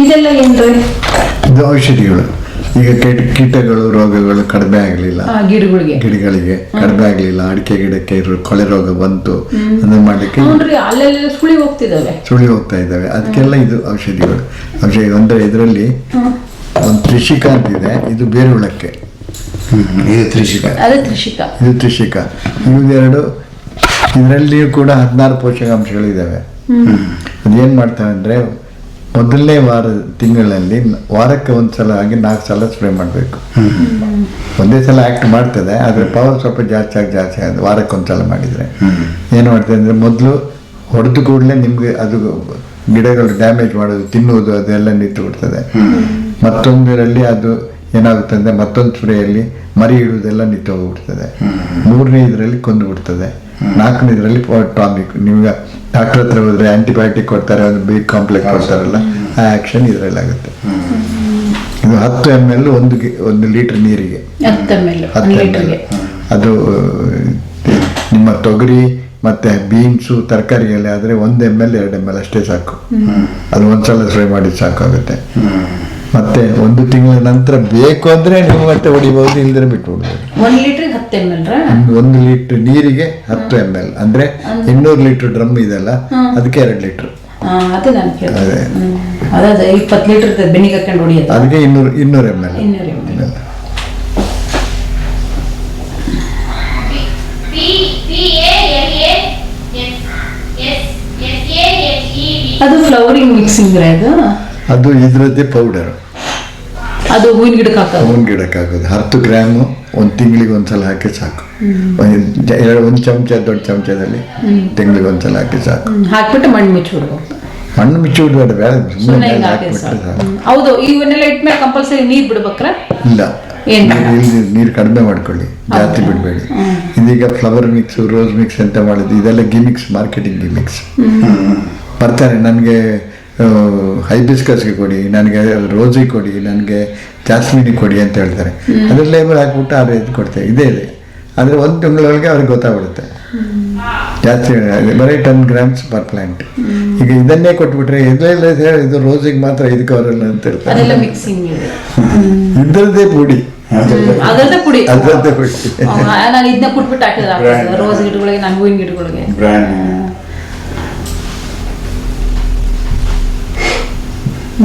ಇದೆಲ್ಲ ಏನ್ರಿ? ಇದು ಔಷಧಿಗಳು. ಈಗ ಕೀಟಗಳು ರೋಗಗಳು ಕಡಿಮೆ ಆಗಲಿಲ್ಲ, ಗಿಡಗಳಿಗೆ ಕಡಿಮೆ ಆಗಲಿಲ್ಲ, ಅಡಿಕೆ ಗಿಡಕ್ಕೆ ಕೊಳೆ ರೋಗ ಬಂತು, ಅದನ್ನ ಮಾಡಲಿಕ್ಕೆ ಸುಳಿ ಹೋಗ್ತಾ ಇದ್ದಾವೆ, ಅದಕ್ಕೆಲ್ಲ ಇದು ಔಷಧಿಗಳು. ಔಷಧಿ ಅಂದರೆ ಇದರಲ್ಲಿ ಒಂದು ತ್ರಿಷಿಕ ಅಂತಿದೆ, ಇದು ಬೇರೆ ಹುಳಕ್ಕೆ, ಇದು ತ್ರಿಷಿಕ. ಇವೆರಡು. ಇದರಲ್ಲಿಯೂ ಕೂಡ 16 ಪೋಷಕಾಂಶಗಳಿದ್ದಾವೆ. ಅದೇನು ಮಾಡ್ತವೆ ಅಂದರೆ, ಮೊದಲನೇ ತಿಂಗಳಲ್ಲಿ ವಾರಕ್ಕೆ 1 ಸಲ ಆಗಿ 4 ಸಲ ಸ್ಪ್ರೇ ಮಾಡಬೇಕು. ಒಂದೇ ಸಲ ಆ್ಯಕ್ಟ್ ಮಾಡ್ತದೆ, ಆದರೆ ಪವರ್ ಸ್ವಲ್ಪ ಜಾಸ್ತಿ ಆಗಿ ವಾರಕ್ಕೆ 1 ಸಲ ಮಾಡಿದರೆ ಏನು ಮಾಡ್ತದೆ ಅಂದರೆ, ಮೊದಲು ಹೊಡೆದು ಕೂಡಲೇ ನಿಮಗೆ ಅದು ಗಿಡಗಳು ಡ್ಯಾಮೇಜ್ ಮಾಡೋದು, ತಿನ್ನುವುದು ಅದೆಲ್ಲ ನಿಂತು ಬಿಡ್ತದೆ. ಮತ್ತೊಂದರಲ್ಲಿ ಅದು ಏನಾಗುತ್ತೆ ಅಂದರೆ, ಮತ್ತೊಂದು ಸ್ಪ್ರೇಯಲ್ಲಿ ಮರಿ ಇಡುವುದೆಲ್ಲ ನಿಂತು ಹೋಗ್ಬಿಡ್ತದೆ. 3ನೇ ಇದರಲ್ಲಿ ಕೊಂದು ಬಿಡ್ತದೆ. 4ನೇ ಇದರಲ್ಲಿ ಟಾನಿಕ್. ನಿಮ್ಗೆ ಡಾಕ್ಟರ್ ಹತ್ರ ಹೋದ್ರೆ ಆಂಟಿಬಯೋಟಿಕ್ ಕೊಡ್ತಾರೆ, ಒಂದು ಬಿ ಕಾಂಪ್ಲೆಕ್ಸ್ ಕೊಡ್ತಾರಲ್ಲ, ಆ ಆಕ್ಷನ್ ಇದರಲ್ಲಿ ಆಗುತ್ತೆ. ಇದು 10 ml 1 ಲೀಟರ್ ನೀರಿಗೆ. 10 ml. ಅದು ನಿಮ್ಮ ತೊಗರಿ ಮತ್ತೆ ಬೀನ್ಸು ತರಕಾರಿಯಲ್ಲಿ ಆದರೆ 1 ml 2 ml ಅಷ್ಟೇ ಸಾಕು. ಅದು 1 ಸಲ ಸ್ಪ್ರೇ ಮಾಡಿ ಸಾಕಾಗುತ್ತೆ. ಮತ್ತೆ 1 ತಿಂಗಳ ನಂತರ ಬೇಕು ಅಂದ್ರೆ ನೀವು ಮತ್ತೆ ಹೊಡಿಬಹುದು, ಇಲ್ದ್ರೆ ಬಿಟ್ಟು ಬಿಡ್ಬೋದು. 1 ಲೀಟರ್ 10 ml. 1 ಲೀಟರ್ ನೀರಿಗೆ 10 ml ಅಂದ್ರೆ 200 ಲೀಟರ್ ಡ್ರಮ್ ಇದೆಲ್ಲ, ಅದಕ್ಕೆ 2 ಲೀಟರ್. ಅದೇ 20 ಲೀಟರ್ ಬೆನ್ನಿಗೆ ಹಾಕೊಂಡು ಹೊಡಿಯೋದು, ಅದಕ್ಕೆ 200 ml. ಅದು ಫ್ಲವರಿಂಗ್ ಮಿಕ್ಸಿಂಗ್. ಅದು ಇದ್ರದ್ದೇ ಪೌಡರ್. ಅದು ಹೂವಿನ ಗಿಡಕ್ಕೆ ಹಾಕೋದು 10 ಗ್ರಾಮ್ 1 ತಿಂಗಳಿಗೆ 1 ಸಲ ಹಾಕಿ ಸಾಕು. 1 ಚಮಚ ದೊಡ್ಡ ಚಮಚದಲ್ಲಿ ತಿಂಗಳಿಗೆ 1 ಸಲ ಹಾಕಿ ಸಾಕು. ಹಾಕ್ಬಿಟ್ಟು ಮಣ್ಣು ಮುಚ್ಚಿಬಿಡ್ಬೇಡ, ಬೇಡ ಸುಮ್ಮನೆ ಹಾಕ್ಬಿಟ್ರೆ ಸಾಕು. ಹೌದು. ಇವನ್ನೆಲ್ಲ ಇಟ್ಮೇಲೆ ಕಂಪಲ್ಸರಿ ನೀರು ಬಿಡ್ಬೇಕ್ರ? ಇಲ್ಲ, ನೀರು ಕಡಿಮೆ ಮಾಡ್ಕೊಳ್ಳಿ, ಜಾಸ್ತಿ ಬಿಡಬೇಡಿ. ಇದೀಗ ಫ್ಲವರ್ ಮಿಕ್ಸ್, ರೋಸ್ ಮಿಕ್ಸ್ ಅಂತ ಮಾಡಿದ್ದು, ಇದೆಲ್ಲ ಗಿಮಿಕ್ಸ್, ಮಾರ್ಕೆಟಿಂಗ್ ಗಿಮಿಕ್ಸ್. ಬರ್ತಾರೆ ನನಗೆ ಹೈಬಿಸ್ಕಸ್ಗೆ ಕೊಡಿ, ನನಗೆ ರೋಸಿಗೆ ಕೊಡಿ, ನನಗೆ ಜಾಸ್ಮಿನಿಗೆ ಕೊಡಿ ಅಂತ ಹೇಳ್ತಾರೆ. ಅದ್ರ ಲೇಬಲ್ ಹಾಕ್ಬಿಟ್ಟು ಆ ಇದು ಕೊಡ್ತೇವೆ. ಇದೇ ಇದೆ, ಅಂದರೆ 1 ತಿಂಗಳೊಳಗೆ ಅವ್ರಿಗೆ ಗೊತ್ತಾಗ್ಬಿಡುತ್ತೆ. ಜಾಸ್ತಿ ಬರೀ 10 ಗ್ರಾಮ್ಸ್ ಪರ್ ಪ್ಲಾಂಟ್. ಈಗ ಇದನ್ನೇ ಕೊಟ್ಬಿಟ್ರೆ ಇದು ರೋಸಿಗೆ ಮಾತ್ರ, ಇದಕ್ಕೆ ಅವರಲ್ಲ ಅಂತ ಹೇಳ್ತಾರೆ. ಇದ್ರದ್ದೇ ಪುಡಿ, ಅದರದ್ದೇ ಪುಡಿ. ನಾನು ಇದನ್ನ ಕುಟ್ಬಿಟ್ಟು ಹಾಕಿದ್ರೆ ರೋಸ್ ಗಿಡಗಳಿಗೆ, ನಾನು ಹೂವಿನ ಗಿಡಗಳಿಗೆ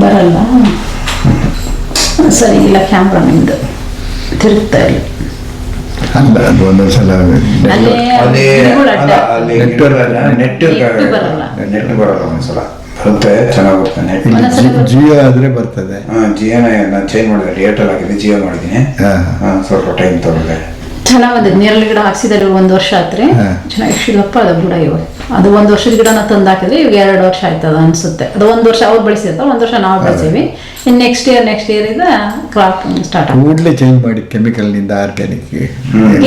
ಬರಲ್ಲ. ಸರಿ ಇಲ್ಲ ಕ್ಯಾಮ್ರಾ ನಿಮ್ದು ತಿರುಗ್ತಾ ಇಲ್ಲ. ಅಲ್ಲ ಅದು ಒಂದೊಂದ್ಸಲ ಅಲ್ಲೇ ಅಲ್ಲಿ ಗಿಡಗಳು ಅಡ್ಡ. ನೆಟ್ ಬರಲ್ಲ. ನೆಟ್ ಬರಲ್ಲ ಒಂದ್ಸಲ ಬರುತ್ತೆ, ಚೆನ್ನಾಗಿ ಬರುತ್ತೆ ನೆಟ್. ಒಂದೊಂದ್ಸಲ ಜಿಯೋ ಆದ್ರೆ ಬರ್ತದೆ. ಜಿಯೋನ ನಾನು ಚೇಂಜ್ ಮಾಡಿದೆ, ಏರ್ಟೆಲ್ ಹಾಕಿದ್ದೆ ಜಿಯೋ ಮಾಡಿದ್ದೀನಿ. ಸ್ವಲ್ಪ ಟೈಮ್ ತಗೊಂಡೆ. ಚೆನ್ನಾಗ್ ಬಂದಿದೆ. ನೇರಳೆ ಗಿಡ ಹಾಕ್ಸಿದ್ದಾರೆ 1 ವರ್ಷ ಆತ್ರಿ. ಚೆನ್ನಾಗಿ ಇಷ್ಟಿದಪ್ಪ ಅದು ಗಿಡ ಇವಾಗ. ಅದು 1 ವರ್ಷದ ಗಿಡನ ತಂದು ಹಾಕಿದ್ವಿ, ಇವಾಗ 2 ವರ್ಷ ಆಯ್ತದ ಅನ್ಸುತ್ತೆ. ಅದು 1 ವರ್ಷ ಅವ್ರು ಬೆಳೆಸಿರ್ತಾರೆ, 1 ವರ್ಷ ನಾವು ಬೆಳೆಸೀವಿ. ಇನ್ನು ನೆಕ್ಸ್ಟ್ ಇಯರ್ ಇಂದ ಕ್ರಾಪ್ ಸ್ಟಾರ್ಟ್ ಆಗುತ್ತೆ. ಕೂಡಲೇ ಚೇಂಜ್ ಮಾಡಿ ಕೆಮಿಕಲ್ ನಿಂದ ಆರ್ಗ್ಯಾನಿಕ್.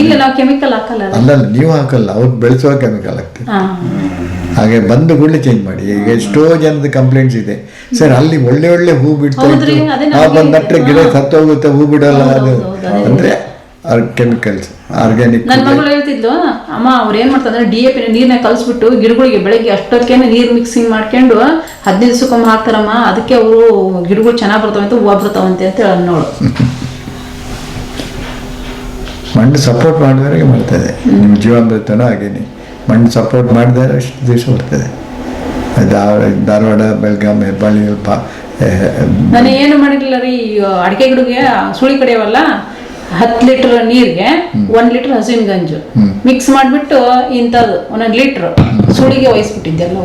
ಇಲ್ಲ ನಾವು ಕೆಮಿಕಲ್ ಹಾಕಲ್ಲ. ಅಲ್ಲಲ್ಲ, ನೀವು ಹಾಕಲ್ಲ, ಅವ್ರು ಬೆಳೆಸುವ ಕೆಮಿಕಲ್ ಹಾಕ್ತೀವಿ. ಹಾ. ಹಾಗೆ ಬಂದು ಕೂಡಲೇ ಚೇಂಜ್ ಮಾಡಿ. ಈಗ ಎಷ್ಟೋ ಜನದ ಕಂಪ್ಲೇಂಟ್ಸ್ ಇದೆ, ಸರ್ ಅಲ್ಲಿ ಒಳ್ಳೆ ಒಳ್ಳೆ ಹೂ ಬಿಡ್ತಾ ಹೌದ್ರಿ, ಅದೇ ಇತ್ತು, ನಮ್ಗೆ ಬಂದು ನಟ್ರೆ ಗಿಡ ಸತ್ತೋಗುತ್ತೆ, ಹೂ ಬಿಡಲ್ಲ. ಅದು ಹೌದು, ಅಂದ್ರೆ ಕೆಮಿಕಲ್ಸ್, ಆರ್ಗ್ಯಾನಿಕ್. ನನ್ನ ಮಗಳು ಹೇಳ್ತಿದ್ಲು, ಅಮ್ಮ ಅವ್ರು ಏನ್ ಮಾಡ್ತಾರೆ DAP ನೀರ್ನ ಕಲ್ಸ್ಬಿಟ್ಟು ಗಿಡಗಳಿಗೆ ಬೆಳಗ್ಗೆ ಅಷ್ಟೊತ್ತಿಗೆ ನೀರ್ ಮಿಕ್ಸಿಂಗ್ ಮಾಡ್ಕೊಂಡು 15 ದಿವಸಕ್ಕೊಮ್ಮೆ ಹಾಕ್ತಾರಮ್ಮ, ಅದಕ್ಕೆ ಅವರು ಗಿಡಗಳು ಚೆನ್ನಾಗಿ ಬರ್ತಾವಂತೆ, ಹೂವು ಬರ್ತಾವಂತೆ ಅಂತ ಹೇಳ ನೋಡು. ಮಣ್ಣು ಸಪೋರ್ಟ್ ಮಾಡಿದವರೆಗೆ ಮಾಡ್ತದೆ. ನಿಮ್ಮ ಜೀವಾಮೃತನೂ ಹಾಗೇನೆ, ಮಣ್ಣು ಸಪೋರ್ಟ್ ಮಾಡಿದರೆ ಅಷ್ಟು ದಿವಸ ಬರ್ತದೆ. ಧಾರವಾಡ, ಬೆಳಗಾಂ, ಹೆಬ್ಬಾಳಿ ನಾನು ಏನು ಮಾಡಿರ್ಲಿಲ್ಲ ರೀ. ಅಡಿಕೆ ಗಿಡಗೆ ಸುಳಿ ಕಡಿಯವಲ್ಲ, 10 ಲೀಟರ್ ನೀರಿಗೆ 1 ಲೀಟರ್ ಹಸುವಿನ ಗಂಜು ಮಿಕ್ಸ್ ಮಾಡಿಬಿಟ್ಟು ಇಂಥದ್ದು 1 ಲೀಟರ್ ಸುಳಿಗೆ ವಹಿಸ್ಬಿಟ್ಟಿದ್ದೆ ಎಲ್ಲ.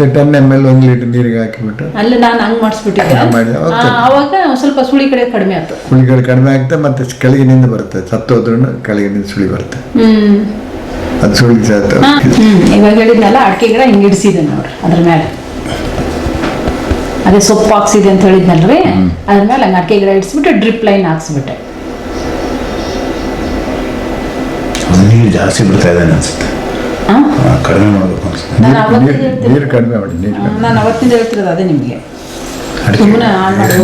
10 ml 1 ಲೀಟರ್ ನೀರಿಗೆ ಹಾಕಿಬಿಟ್ಟು ಅಲ್ಲಿ ನಾನು ಹಂಗೆ ಮಾಡಿಸ್ಬಿಟ್ಟಿದ್ದೆ. ಅವಾಗ ಸ್ವಲ್ಪ ಸುಳಿ ಕಡೆ ಕಡಿಮೆ ಆಯ್ತು. ಸುಳಿಗಳು ಕಡಿಮೆ ಆಗ್ತದೆ, ಮತ್ತೆ ಕೆಳಗಿನಿಂದ ಬರ್ತದೆ, ಸತ್ತೋದ್ರೂ ಕೆಳಗಿನಿಂದ ಸುಳಿ ಬರ್ತದೆ. ಅದು ಸುಳಿ ಇವಾಗ ಹೇಳಿದ್ನಲ್ಲ, ಅಡಿಕೆ ಗಿಡ ಹಿಂಗೆ ಇಡಿಸಿದೆ ನೋಡ್ರಿ, ಅದ್ರ ಮೇಲೆ ಅದೇ ಸೊಪ್ಪು ಹಾಕ್ಸಿದೆ ಅಂತ ಹೇಳಿದ್ನಲ್ರಿ, ಅದ್ರ ಮೇಲೆ ಹಂಗೆ ಅಡಿಕೆ ಗಿಡ ಇಡಿಸ್ಬಿಟ್ಟು ಡ್ರಿಪ್ ಲೈನ್ ಹಾಕ್ಸ್ಬಿಟ್ಟೆ. ನೀರು ಜಾಸ್ತಿ ಬಿಡ್ತಾ ಇದ್ದಾನೆ ಅನ್ಸುತ್ತೆ, ಕಡಿಮೆ ಮಾಡಬೇಕು ಅನ್ಸುತ್ತೆ. ನೀರು ಕಡಿಮೆ ಮಾಡಿ. ನಾನು ಅವತ್ತಿಂದ ಹೇಳ್ತಿರೋದು ಅದೇ ನಿಮಗೆ. ಸುಮ್ಮನೆ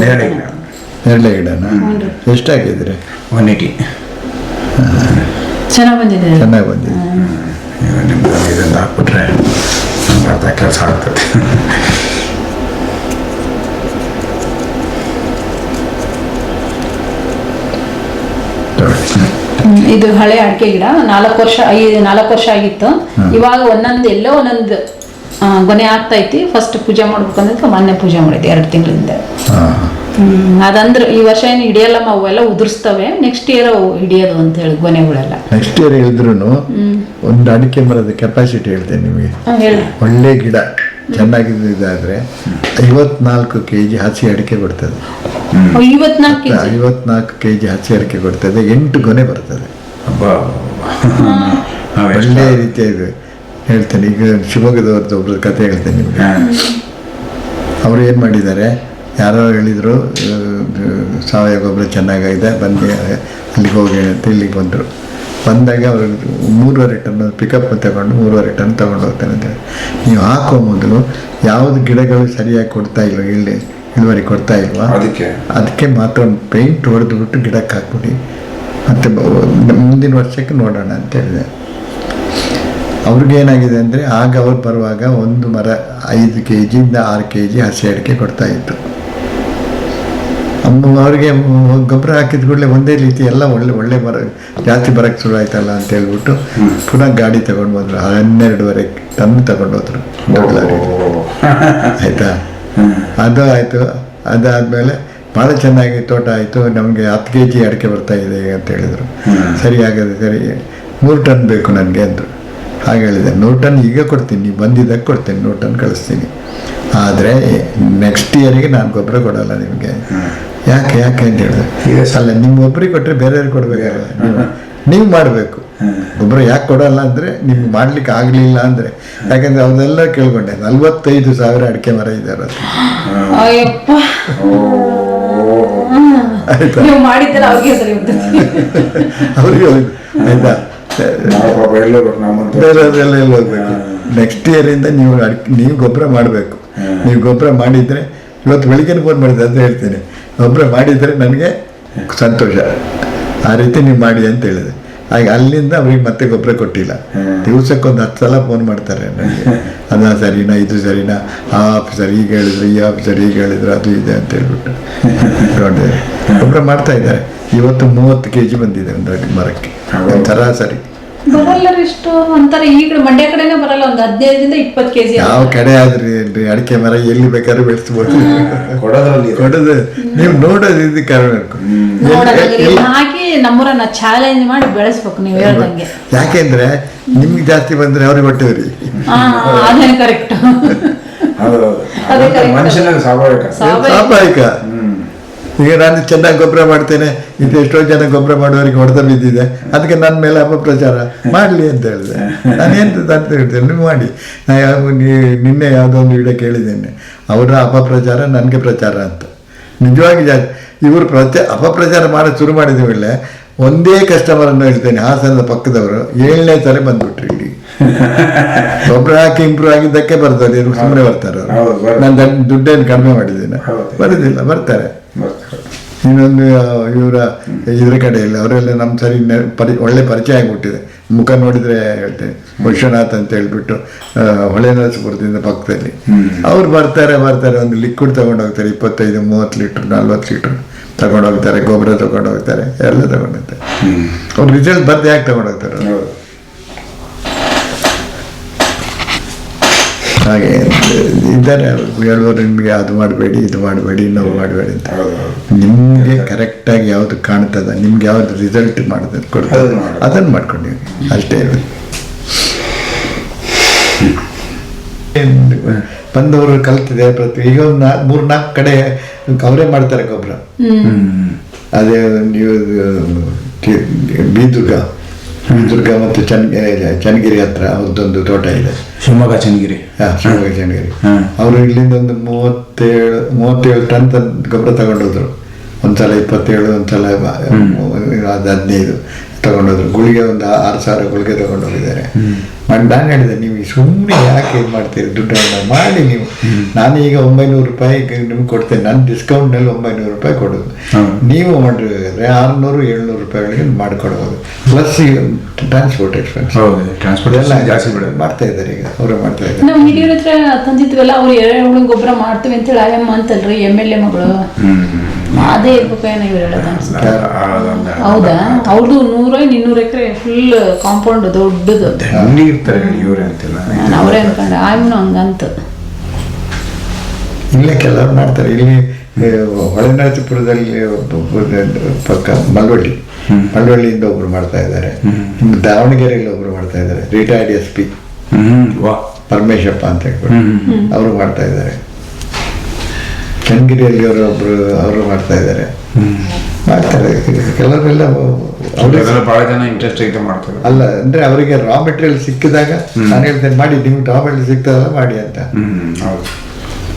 ನೇರಳೆ ಗಿಡನ ಎಷ್ಟು ಹಾಕಿದ್ರಿ? 180. ಚೆನ್ನಾಗಿ ಬಂದಿದೆ. ಚೆನ್ನಾಗಿ ಬಂದಿದೆ. ನಿಮ್ದು ಇದನ್ನು ಹಾಕ್ಬಿಟ್ರೆ ಅರ್ಧ ಕೆಲಸ ಆಗ್ತದೆ. ಇದು ಹಳೆ ಅಡಿಕೆ ಗಿಡ 4 ವರ್ಷ ಆಗಿತ್ತು. ಇವಾಗ ಎಲ್ಲೋ ಒಂದೊಂದು ಗೊನೆ ಆಗ್ತಾ ಐತಿ. ಫಸ್ಟ್ ಪೂಜೆ ಮಾಡ್ಬೇಕಂದ್ರೆ ಮೊನ್ನೆ ಪೂಜೆ ಮಾಡಿದ್ದೆ 2 ತಿಂಗಳಿಂದ. ಅದಂದ್ರೆ ಈ ವರ್ಷ ಏನು ಹಿಡಿಯಲ್ಲಮ್ಮ, ಅವೆಲ್ಲ ಉದುರಿಸ್ತವೆ. ನೆಕ್ಸ್ಟ್ ಇಯರ್ ಅವು ಹಿಡಿಯೋದು ಅಂತ ಹೇಳಿ ಗೊನೆಗಳೆಲ್ಲ. ನೆಕ್ಸ್ಟ್ ಇಯರ್ ಹೇಳಿದ್ರು ಒಂದು ಅಡಿಕೆ ಮರದ ಕೆಪಾಸಿಟಿ ಹೇಳ್ತೇನೆ ನಿಮಗೆ. ಒಳ್ಳೆ ಗಿಡ ಚೆನ್ನಾಗಿದ್ದಾದ್ರೆ 54 kg ಹಸಿ ಅಡಿಕೆ ಕೊಡ್ತದೆ. 54 kg ಹಸಿ ಅಡಿಕೆ ಕೊಡ್ತದೆ, 8 ಗೊನೆ ಬರ್ತದೆ. ಒಳ್ಳೆ ರೀತಿಯ ಇದು ಹೇಳ್ತೇನೆ. ಈಗ ಶಿವಮೊಗ್ಗದವ್ರದ್ದು ಒಬ್ರು ಕತೆ ಹೇಳ್ತೇನೆ ನಿಮಗೆ. ಅವರು ಏನು ಮಾಡಿದ್ದಾರೆ, ಯಾರೋ ಹೇಳಿದರು ಸಾವಯವ ಗೊಬ್ಬರ ಚೆನ್ನಾಗಿದೆ ಬನ್ನಿ ಅಲ್ಲಿಗೆ ಹೋಗಿ ಅಂತ ಇಲ್ಲಿಗೆ ಬಂದರು. ಬಂದಾಗ ಅವರು 3.5 ಟನ್ ಪಿಕಪ್ ತಗೊಂಡು 3.5 ಟನ್ ತಗೊಂಡು ಹೋಗ್ತಾನೆ ಅಂತ ಹೇಳಿ. ನೀವು ಹಾಕೋ ಮೊದಲು ಯಾವುದು ಗಿಡಗಳು ಸರಿಯಾಗಿ ಕೊಡ್ತಾ ಇಲ್ವ, ಇಳುವರಿ ಕೊಡ್ತಾ ಇಲ್ವಾ, ಅದಕ್ಕೆ ಮಾತ್ರ ಒಂದು ಪೇಂಟ್ ಹೊಡೆದು ಬಿಟ್ಟು ಗಿಡಕ್ಕೆ ಹಾಕ್ಬಿಡಿ, ಮತ್ತು ಮುಂದಿನ ವರ್ಷಕ್ಕೆ ನೋಡೋಣ ಅಂತ ಹೇಳಿದೆ. ಅವ್ರಿಗೇನಾಗಿದೆ ಅಂದರೆ, ಆಗ ಅವ್ರು ಬರುವಾಗ ಒಂದು ಮರ 5 kg ಇಂದ 6 kg ಹಸಿ ಅಡಿಕೆ ಕೊಡ್ತಾಯಿತ್ತು. ಅವ್ರಿಗೆ ಗೊಬ್ಬರ ಹಾಕಿದ ಕೂಡಲೇ ಒಂದೇ ರೀತಿ ಎಲ್ಲ ಒಳ್ಳೆ ಮರ ಜಾಸ್ತಿ ಬರೋಕ್ಕೆ ಶುರು ಆಯ್ತಲ್ಲ ಅಂತ ಹೇಳ್ಬಿಟ್ಟು ಪುನಃ ಗಾಡಿ ತಗೊಂಡು ಬಂದರು. 12.5 ಟನ್ ತಗೊಂಡು ಹೋದ್ರು. ಆಯಿತಾ, ಅದು ಆಯಿತು. ಅದಾದಮೇಲೆ ಭಾಳ ಚೆನ್ನಾಗಿ ತೋಟ ಆಯಿತು. ನಮಗೆ 10 kg ಅಡಿಕೆ ಬರ್ತಾ ಇದೆ ಅಂತ ಹೇಳಿದರು. ಸರಿ ಆಗದೆ, ಸರಿ 3 ಟನ್ ಬೇಕು ನನಗೆ ಅಂದರು. ಹಾಗೆ ಹೇಳಿದೆ, 100 ಟನ್ ಈಗ ಕೊಡ್ತೀನಿ, ನೀವು ಬಂದಿದ್ದಕ್ಕೆ ಕೊಡ್ತೀನಿ, 100 ಟನ್ ಕಳಿಸ್ತೀನಿ. ಆದರೆ ನೆಕ್ಸ್ಟ್ ಇಯರಿಗೆ ನಾನು ಗೊಬ್ಬರ ಕೊಡಲ್ಲ ನಿಮಗೆ. ಯಾಕೆ ಅಂತ ಹೇಳಿದೆ. ಅಲ್ಲ, ನಿಮ್ಗೊಬ್ಬರಿಗೆ ಕೊಟ್ಟರೆ ಬೇರೆಯವ್ರಿಗೆ ಕೊಡಬೇಕಲ್ಲ, ನೀವು ಮಾಡಬೇಕು. ಗೊಬ್ಬರ ಯಾಕೆ ಕೊಡಲ್ಲ ಅಂದರೆ, ನಿಮ್ಗೆ ಮಾಡ್ಲಿಕ್ಕೆ ಆಗಲಿಲ್ಲ ಅಂದರೆ, ಯಾಕಂದರೆ ಅವನ್ನೆಲ್ಲ ಕೇಳ್ಕೊಂಡೆ. 45,000 ಅಡಿಕೆ ಮರ ಇದ್ದಾರೆ. ಆಯ್ತಾ, ಅವ್ರಿಗೆ ಆಯ್ತಾ, ಬೇರೆಯವರೆಲ್ಲ ಎಲ್ಲಿ ಹೋಗ್ಬೇಕು. ನೆಕ್ಸ್ಟ್ ಇಯರಿಂದ ನೀವು ಗೊಬ್ಬರ ಮಾಡಬೇಕು. ನೀವು ಗೊಬ್ಬರ ಮಾಡಿದರೆ, ಇವತ್ತು ಬೆಳಿಗ್ಗೆ ಫೋನ್ ಮಾಡಿದೆ ಅಂತ ಹೇಳ್ತೀನಿ, ಗೊಬ್ಬರ ಮಾಡಿದರೆ ನನಗೆ ಸಂತೋಷ, ಆ ರೀತಿ ನೀವು ಮಾಡಿ ಅಂತ ಹೇಳಿದೆ. ಹಾಗೆ ಅಲ್ಲಿಂದ ಅವ್ರಿಗೆ ಮತ್ತೆ ಗೊಬ್ಬರ ಕೊಟ್ಟಿಲ್ಲ. ದಿವಸಕ್ಕೊಂದು 10 ಸಲ ಫೋನ್ ಮಾಡ್ತಾರೆ ನನಗೆ, ಅದ ಸರಿನಾ, ಇದು ಸರಿನಾ, ಆ ಆಫೀಸರ್ ಈಗ ಹೇಳಿದ್ರು, ಈ ಆಫೀಸರ್ ಈಗ ಹೇಳಿದ್ರು, ಅದು ಇದೆ ಅಂತ ಹೇಳ್ಬಿಟ್ಟು ಗೊಬ್ಬರ ಮಾಡ್ತಾ ಇದ್ದಾರೆ. ಇವತ್ತು 30 kg ಬಂದಿದೆ ಒಂದು ಮರಕ್ಕೆ ಸರಾಸರಿ. ಬರಲ್ಲ ಇಷ್ಟು ಅಂತಾರೆ. ಈಗ ಮಂಡ್ಯ ಕಡೆನೇ ಬರಲ್ಲ, ಒಂದು 15ರಿಂದ 20 kg. ಯಾವ ಕಡೆ ಆದ್ರಿ ಅಡಿಕೆ ಮರ ಎಲ್ಲಿ ಬೇಕಾದ್ರೂ ಬೆಳೆಸ್ಬೋದು. ಕೊಡೋದು ನೀವು ನೋಡೋದು ಇದು ಕಾರಣ ಹಾಕಿ ನಮ್ಮೂರನ್ನ ಚಾಲೆಂಜ್ ಮಾಡಿ ಬೆಳೆಸ್ಬೇಕು ನೀವು ಹೇಳ್ದಂಗೆ. ಯಾಕೆಂದ್ರೆ ನಿಮ್ಗೆ ಜಾಸ್ತಿ ಬಂದ್ರೆ ಅವ್ರಿಗೆ ಹೊಟ್ಟೆವ್ರಿ. ಅದೇ ಕರೆಕ್ಟ್, ಸ್ವಾಭಾವಿಕ. ಈಗ ನಾನು ಚೆನ್ನಾಗಿ ಗೊಬ್ಬರ ಮಾಡ್ತೇನೆ, ಇದು ಎಷ್ಟೋ ಜನ ಗೊಬ್ಬರ ಮಾಡುವವರಿಗೆ ಹೊಡೆತ ಬಿದ್ದಿದೆ, ಅದಕ್ಕೆ ನನ್ನ ಮೇಲೆ ಅಪಪ್ರಚಾರ ಮಾಡಲಿ ಅಂತ ಹೇಳಿದೆ. ನಾನೇನು ಅಂತ ಹೇಳ್ತೇನೆ, ನೀವು ಮಾಡಿ. ನಿನ್ನೆ ಯಾವುದೋ ಒಂದು ವಿಡಿಯೋ ಕೇಳಿದ್ದೇನೆ, ಅವರ ಅಪಪ್ರಚಾರ ನನಗೆ ಪ್ರಚಾರ ಅಂತ. ನಿಜವಾಗಿ ಇವರು ಅಪಪ್ರಚಾರ ಮಾಡೋದು ಶುರು ಮಾಡಿದ ಮೇಲೆ ಒಂದೇ ಕಸ್ಟಮರನ್ನು ಹೇಳ್ತೇನೆ, ಹಾಸನದ ಪಕ್ಕದವರು 7ನೇ ಸಲ ಬಂದ್ಬಿಟ್ರು ಇಲ್ಲಿ. ಗೊಬ್ಬರ ಹಾಕಿ ಇಂಪ್ರೂವ್ ಆಗಿದ್ದಕ್ಕೆ ಬರ್ತಾರೆ, ಇವ್ರು ಸುಮ್ಮನೆ ಬರ್ತಾರೆ. ನಾನು ದುಡ್ಡೇನು ಕಡಿಮೆ ಮಾಡಿದ್ದೇನೆ, ಬರೋದಿಲ್ಲ, ಬರ್ತಾರೆ. ಇನ್ನೊಂದು ಇವರ ಇದ್ರ ಕಡೆಯಲ್ಲಿ ಅವರೆಲ್ಲ ನಮ್ಮ ಸರಿ ಒಳ್ಳೆ ಪರಿಚಯ ಆಗಿಬಿಟ್ಟಿದೆ. ಮುಖ ನೋಡಿದರೆ ಹೇಳ್ತೇನೆ, ವಿಶ್ವನಾಥ್ ಅಂತ ಹೇಳ್ಬಿಟ್ಟು ಹೊಳೆನರಸೀಪುರದಿಂದ ಪಕ್ಕದಲ್ಲಿ. ಅವ್ರು ಬರ್ತಾರೆ ಒಂದು ಲಿಕ್ವಿಡ್ ತಗೊಂಡು ಹೋಗ್ತಾರೆ, 25-30 ಲೀಟ್ರ್ 40 ಲೀಟ್ರ್ ತಗೊಂಡು ಹೋಗ್ತಾರೆ, ಗೊಬ್ಬರ ತಗೊಂಡು ಹೋಗ್ತಾರೆ, ಎಲ್ಲ ತಗೊಂಡು ಹೋಗ್ತಾರೆ. ಅವ್ರ ರಿಸಲ್ಟ್ ಬರ್ದು ಯಾಕೆ ತಗೊಂಡು ಹೋಗ್ತಾರೆ. ಹಾಗೆ ಇದ್ದಾರೆ ಹೇಳುವವರು, ನಿಮಗೆ ಅದು ಮಾಡಬೇಡಿ, ಇದು ಮಾಡಬೇಡಿ, ಇನ್ನೊಂದು ಮಾಡಬೇಡಿ ಅಂತ. ನಿಮಗೆ ಕರೆಕ್ಟಾಗಿ ಯಾವುದು ಕಾಣ್ತದ, ನಿಮ್ಗೆ ಯಾವ್ದು ರಿಸಲ್ಟ್ ಮಾಡೋದು ಕೊಡ್ತದೆ ಅದನ್ನು ಮಾಡ್ಕೊಂಡಿವಿ ಅಷ್ಟೇ. ಬಂದವರು ಕಲ್ತಿದೆ ಪ್ರತಿ. ಈಗ ಒಂದು 3-4 ಕಡೆ ಅವರೇ ಮಾಡ್ತಾರೆ ಗೊಬ್ಬರ. ಅದೇ ನೀವು ಬೀದುರ್ಗ ಮತ್ತು ಚನ್ನಗಿರಿ ಹತ್ರ ಅವ್ರದ್ದೊಂದು ತೋಟ ಇದೆ, ಶಿವಮೊಗ್ಗ ಚನ್ನಗಿರಿ. ಅವರು ಇಲ್ಲಿಂದ ಒಂದು 37 ಟನ್ ಗೊಬ್ಬರ ತಗೊಂಡೋದ್ರು. ಒಂದ್ಸಲ 27, ಒಂದ್ಸಲ 15 ತಗೊಂಡೋದ್ರು. ಗುಳಿಗೆ ಒಂದು 6,000 ಗುಳಿಗೆ ತಗೊಂಡೋಗಿದ್ದಾರೆ. ನಾನು ಹೇಳಿದೆ, ನೀವು ಸುಮ್ಮನೆ ಯಾಕೆ ಇದು ಮಾಡ್ತೀರಿ, ದುಡ್ಡನ್ನು ಮಾಡಿ ನೀವು. ನಾನೀಗ 900 ರೂಪಾಯಿ ನಿಮ್ಗೆ ಕೊಡ್ತೇನೆ, ನಾನು ಡಿಸ್ಕೌಂಟ್ನಲ್ಲಿ 900 ರೂಪಾಯಿ ಕೊಡೋದು. ನೀವು ಮಾಡಿದ್ರೆ 600-700 ರೂಪಾಯಿಗಳಿಗೆ ಮಾಡಿಕೊಡ್ಬೋದು. ಪ್ಲಸ್ ಟ್ರಾನ್ಸ್ಪೋರ್ಟ್ ಎಕ್ಸ್ಪೆನ್ಸ್ ಎಲ್ಲ ಜಾಸ್ತಿ ಮಾಡ್ತಾ ಇದ್ದಾರೆ. ಈಗ ಅವರು ಮಾಡ್ತಾ ಇದ್ದಾರೆ. ನಾವು ಹಿರಿಯರ ಹತ್ರ ತಂದಿದ್ವಲ್ಲ, ಅವ್ರು ಎರೆಹುಳು ಗೊಬ್ಬರ ಮಾಡ್ತೀವಿ ಅಂತೇಳಿ ಆಯಮ್ಮ ಅಂತಲ್ರಿ, MLA ಮಗಳು. ಅದೇ ಇರ್ಬೇಕು ಏನೋ ಇವ್ರು ಹೇಳೋದು ಅನ್ಸುತ್ತೆ. ಹೌದಾ? ಅವ್ರದ್ದು 100-200 ಎಕರೆ ಫುಲ್ ಕಾಂಪೌಂಡ್ ದೊಡ್ಡದು. ಅವರೇ ಅನ್ಕೊಂಡೆ, ಆಯಮ್ಮನು ಹಂಗಂತ. ಇಲ್ಲೇ ಕೆಲವರು ಮಾಡ್ತಾರೆ. ಇಲ್ಲಿ ಹೊಳೆನರಸೀಪುರದಲ್ಲಿ ಪಕ್ಕ ಮಳವಳ್ಳಿಯಿಂದ ಒಬ್ರು ಮಾಡ್ತಾ ಇದ್ದಾರೆ. ದಾವಣಗೆರೆಯಲ್ಲಿ ಒಬ್ರು ಮಾಡ್ತಾ ಇದ್ದಾರೆ, ರಿಟೈರ್ಡ್ SP ಪರಮೇಶಪ್ಪ ಅಂತ ಹೇಳ್ಬಿಟ್ಟು ಅವರು ಮಾಡ್ತಾ ಇದ್ದಾರೆ. ಚನ್ನಗಿರಿಯಲ್ಲಿ ಅವರು ಮಾಡ್ತಾ ಇದ್ದಾರೆ. ಕೆಲವರೆಲ್ಲ ಬಹಳ ಜನ ಇಂಟ್ರೆಸ್ಟ್ ಐತೆ ಮಾಡ್ತಾರೆ. ಅಲ್ಲ ಅಂದ್ರೆ ಅವರಿಗೆ ರಾ ಮೆಟೀರಿಯಲ್ ಸಿಕ್ಕಿದಾಗ ನಾನು ಹೇಳ್ತೇನೆ, ಮಾಡಿ, ನಿಮ್ಗೆ ರಾ ಮೆಟೀರಿಯಲ್ ಸಿಗ್ತದಲ್ಲ ಮಾಡಿ ಅಂತ.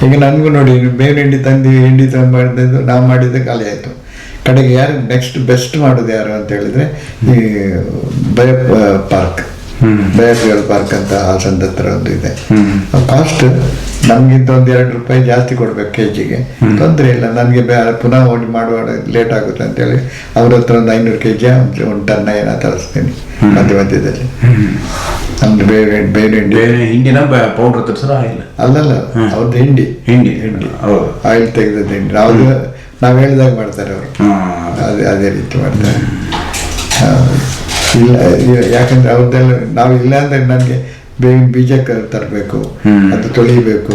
ಈಗ ನನಗೂ ನೋಡಿ, ಬೇವಿನ ಹಿಂಡಿ ತಂದು ನಾವು ಮಾಡಿದ್ದೆ ಖಾಲಿ ಆಯಿತು. ಕಡೆಗೆ ಯಾರು ನೆಕ್ಸ್ಟ್ ಬೆಸ್ಟ್ ಮಾಡೋದು ಯಾರು ಅಂತ ಹೇಳಿದ್ರೆ ಈ ಬಯೋಫ್ಯೂಯಲ್ ಪಾರ್ಕ್ ಅಂತ ಹಾಸನದ ಹತ್ರ ಒಂದು ಇದೆ. ಕಾಸ್ಟ್ ನಮ್ಗಿಂತ 1-2 ರೂಪಾಯಿ ಜಾಸ್ತಿ ಕೊಡ್ಬೇಕು kgಗೆ, ತೊಂದರೆ ಇಲ್ಲ. ನನಗೆ ಪುನಃ ಮಾಡುವಾಗ ಲೇಟ್ ಆಗುತ್ತೆ ಅಂತೇಳಿ ಅವ್ರ ಹತ್ರ ಒಂದು 500 kg 1 ಟನ್ ಏನೋ ತರಿಸ್ತೀನಿ ಮಧ್ಯದಲ್ಲಿ. ನಮ್ದು ಬೇರೆ ಹಿಂಡಿನ ಪೌಡರ್ ತರಿಸಿದ್ರೆ ಅಲ್ಲಲ್ಲ, ಅವ್ರದ್ದು ಹಿಂಡಿ ಆಯಿಲ್ ತೆಗೆದದ್ದು ಹಿಂಡಿ. ನಾವು ಹೇಳಿದಾಗ ಮಾಡ್ತಾರೆ ಅವರು, ಅದೇ ರೀತಿ ಮಾಡ್ತಾರೆ. ಇಲ್ಲ, ಯಾಕಂದ್ರೆ ಅವ್ರದ್ದೆಲ್ಲ ನಾವು ಇಲ್ಲ ಅಂದ್ರೆ ನನಗೆ ಬೇವಿನ ಬೀಜ ತರಬೇಕು, ಅದು ತೊಳಿಬೇಕು,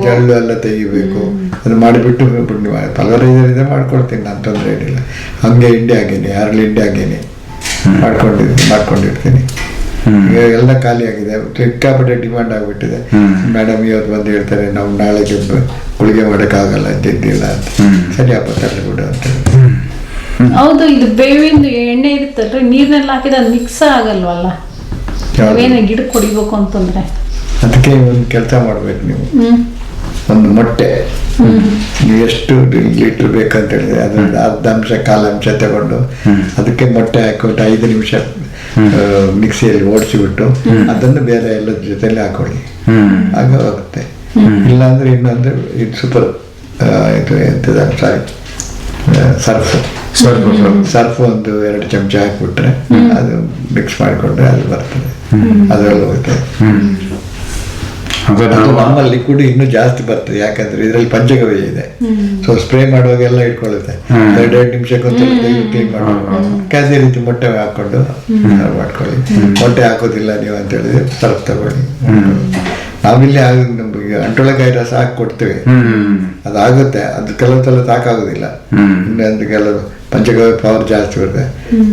ಜಳ್ಳು ಎಲ್ಲ ತೆಗಿಬೇಕು. ಅದು ಮಾಡಿಬಿಟ್ಟು ಪಲ್ವರೈಸರ್ ಮಾಡ್ಕೊಡ್ತೀನಿ, ನಾನು ತೊಂದರೆ ಏನಿಲ್ಲ. ಹಂಗೆ ಹಿಂಡಿ ಆಗೇನೆ, ಹಿಂಡಿ ಆಗೇನೆ ಮಾಡ್ಕೊಂಡಿರ್ತೀನಿ. ಈಗ ಎಲ್ಲ ಖಾಲಿ ಆಗಿದೆ, ಸಿಕ್ಕಾಪಟ್ಟೆ ಡಿಮಾಂಡ್ ಆಗಿಬಿಟ್ಟಿದೆ. ಮೇಡಮ್ ಇವತ್ತು ಬಂದು ಹೇಳ್ತಾರೆ, ನಾವು ನಾಳೆಗೆ ಗುಳಿಗೆ ಮಾಡೋಕ್ಕಾಗಲ್ಲ ಇದ್ದಿದ್ದಿಲ್ಲ ಅಂತ. ಸರಿಯಪ್ಪ ತರಲಿಬಿಡು ಅಂತ. ಹೌದು, ಇದು ಬೇವಿಂದು ಎಣ್ಣೆ ಇರುತ್ತಲ್ರಿ, ನೀರ್ನೆಲ್ಲ ಹಾಕಿದ ಮಿಕ್ಸ್ ಆಗಲ್ವಲ್ಲ, ಏನ ಗಿಡಕ್ಕೆ ಹೊಡಿಬೇಕು ಅಂತಂದ್ರೆ. ಅದಕ್ಕೆ ಒಂದು ಕೆಲಸ ಮಾಡ್ಬೇಕು ನೀವು, ಒಂದು ಮೊಟ್ಟೆ ನೀವು ಎಷ್ಟು ಲೀಟ್ರ್ ಬೇಕಂತ ಹೇಳಿದ್ರೆ ಅದ್ರಲ್ಲಿ ಅರ್ಧ ಅಂಶ ಕಾಲಂಶ ತಗೊಂಡು ಅದಕ್ಕೆ ಮೊಟ್ಟೆ ಹಾಕ್ಬಿಟ್ಟು 5 ನಿಮಿಷ ಮಿಕ್ಸಿಯಲ್ಲಿ ಓಡಿಸಿಬಿಟ್ಟು ಅದನ್ನು ಬೇರೆ ಎಲ್ಲ ಜೊತೆಲಿ ಹಾಕೊಳ್ಳಿ, ಆಗ ಹೋಗುತ್ತೆ. ಇಲ್ಲಾಂದ್ರೆ ಇನ್ನೊಂದ್ರೆ ಇದು ಸೂಪರ್ ಇದು ಎಂತದ ಸರ್ಫ್ ಒಂದು 2 ಚಮಚ ಹಾಕ್ಬಿಟ್ರೆ ಅದು ಮಿಕ್ಸ್ ಮಾಡಿಕೊಂಡ್ರೆ ಅದು ಬರ್ತದೆ, ಅದರಲ್ಲಿ ಹೋಗ್ತದೆ. ಅಂದ್ರೆ ಅದು ನಾವು ನಮ್ಮಲ್ಲಿ ಕೂಡ ಇನ್ನೂ ಜಾಸ್ತಿ ಬರ್ತದೆ, ಯಾಕಂದ್ರೆ ಇದರಲ್ಲಿ ಪಂಚಗವ್ಯ ಇದೆ. ಸೊ ಸ್ಪ್ರೇ ಮಾಡುವಾಗೆಲ್ಲ ಇಟ್ಕೊಳ್ಳುತ್ತೆ, 2 ನಿಮಿಷಕ್ಕೊಂದ್ಸಲ ಕ್ಲೀನ್ ಮಾಡಬೇಕು. ಅದೇ ರೀತಿ ಮೊಟ್ಟೆ ಹಾಕೊಂಡು ಮಾಡ್ಕೊಳ್ಳಿ. ಮೊಟ್ಟೆ ಹಾಕೋದಿಲ್ಲ ನೀವು ಅಂತ ಹೇಳಿದ್ರೆ ಸರ್ಫ್ ತಗೊಳ್ಳಿ. ನಾವಿಲ್ಲಿ ನಮ್ಗೆ ಅಂಟೊಳಕಾಯಿ ರಸ ಹಾಕಿ ಕೊಡ್ತೇವೆ, ಅದಾಗುತ್ತೆ. ಅದು ಕೆಲವು ಸಲ ಸಾಕಾಗೋದಿಲ್ಲ, ಇನ್ನೊಂದು ಕೆಲವು ಪಂಚಗವ್ಯ ಪವರ್ ಜಾಸ್ತಿ ಬರುತ್ತೆ.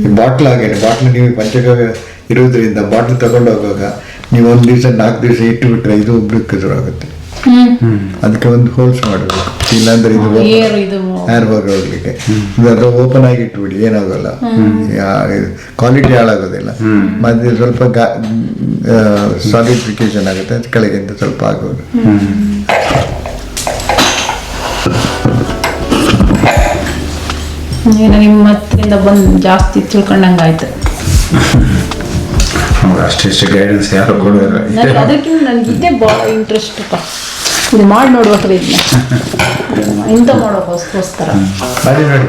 ಈ ಬಾಟ್ಲ್ ಹಾಗೇನೆ, ಬಾಟ್ಲ್ ನೀವು ಪಂಚಗವ್ಯ ಇರುವುದರಿಂದ ಬಾಟ್ಲ್ ತಗೊಂಡು ಹೋಗುವಾಗ ನೀವು 1 ದಿವಸ 4 ದಿವಸ ಇಟ್ಟು ಬಿಟ್ರೆ ಇದು ಉಬ್ಲಿಕ್ಕೆ ಶುರು ಆಗುತ್ತೆ. ಅದಕ್ಕೆ ಒಂದು ಹೋಲ್ಸ್ ಮಾಡಬೇಕು, ಇಲ್ಲಾಂದ್ರೆ ಇದು ಏರ್ ಹೋಗ್ಲಿಕ್ಕೆ. ಅದು ಓಪನ್ ಆಗಿ ಇಟ್ಬಿಡಿ, ಏನಾಗಲ್ಲ, ಕ್ವಾಲಿಟಿ ಹಾಳಾಗೋದಿಲ್ಲ. ಮತ್ತೆ ಸ್ವಲ್ಪ ಸಾಲಿಡಿಫಿಕೇಶನ್ ಆಗುತ್ತೆ, ಅದು ಕೆಳಗಿಂದ ಸ್ವಲ್ಪ ಆಗೋದು. ನಿಮ್ಮ ಹತ್ತಿರಿಂದ ಬಂದು ಜಾಸ್ತಿ ತಿಳ್ಕೊಂಡಂಗಾಯ್ತು. ಅಷ್ಟೆಷ್ಟು ಗೈಡೆನ್ಸ್ ಯಾರು ಕೊಡೋಲ್ಲ. ಅದಕ್ಕಿಂತ ನನಗೆ ಇದೇ ಭಾಳ ಇಂಟ್ರೆಸ್ಟ್ ಅಪ್ಪ, ಇದು ಮಾಡಿ ನೋಡ್ಬೇಕ್ರಿ, ಇದನ್ನ ಇಂಥ ಮಾಡೋಕ್ಕೋಸ್ಕರ. ಮಾಡಿ ನೋಡಿ.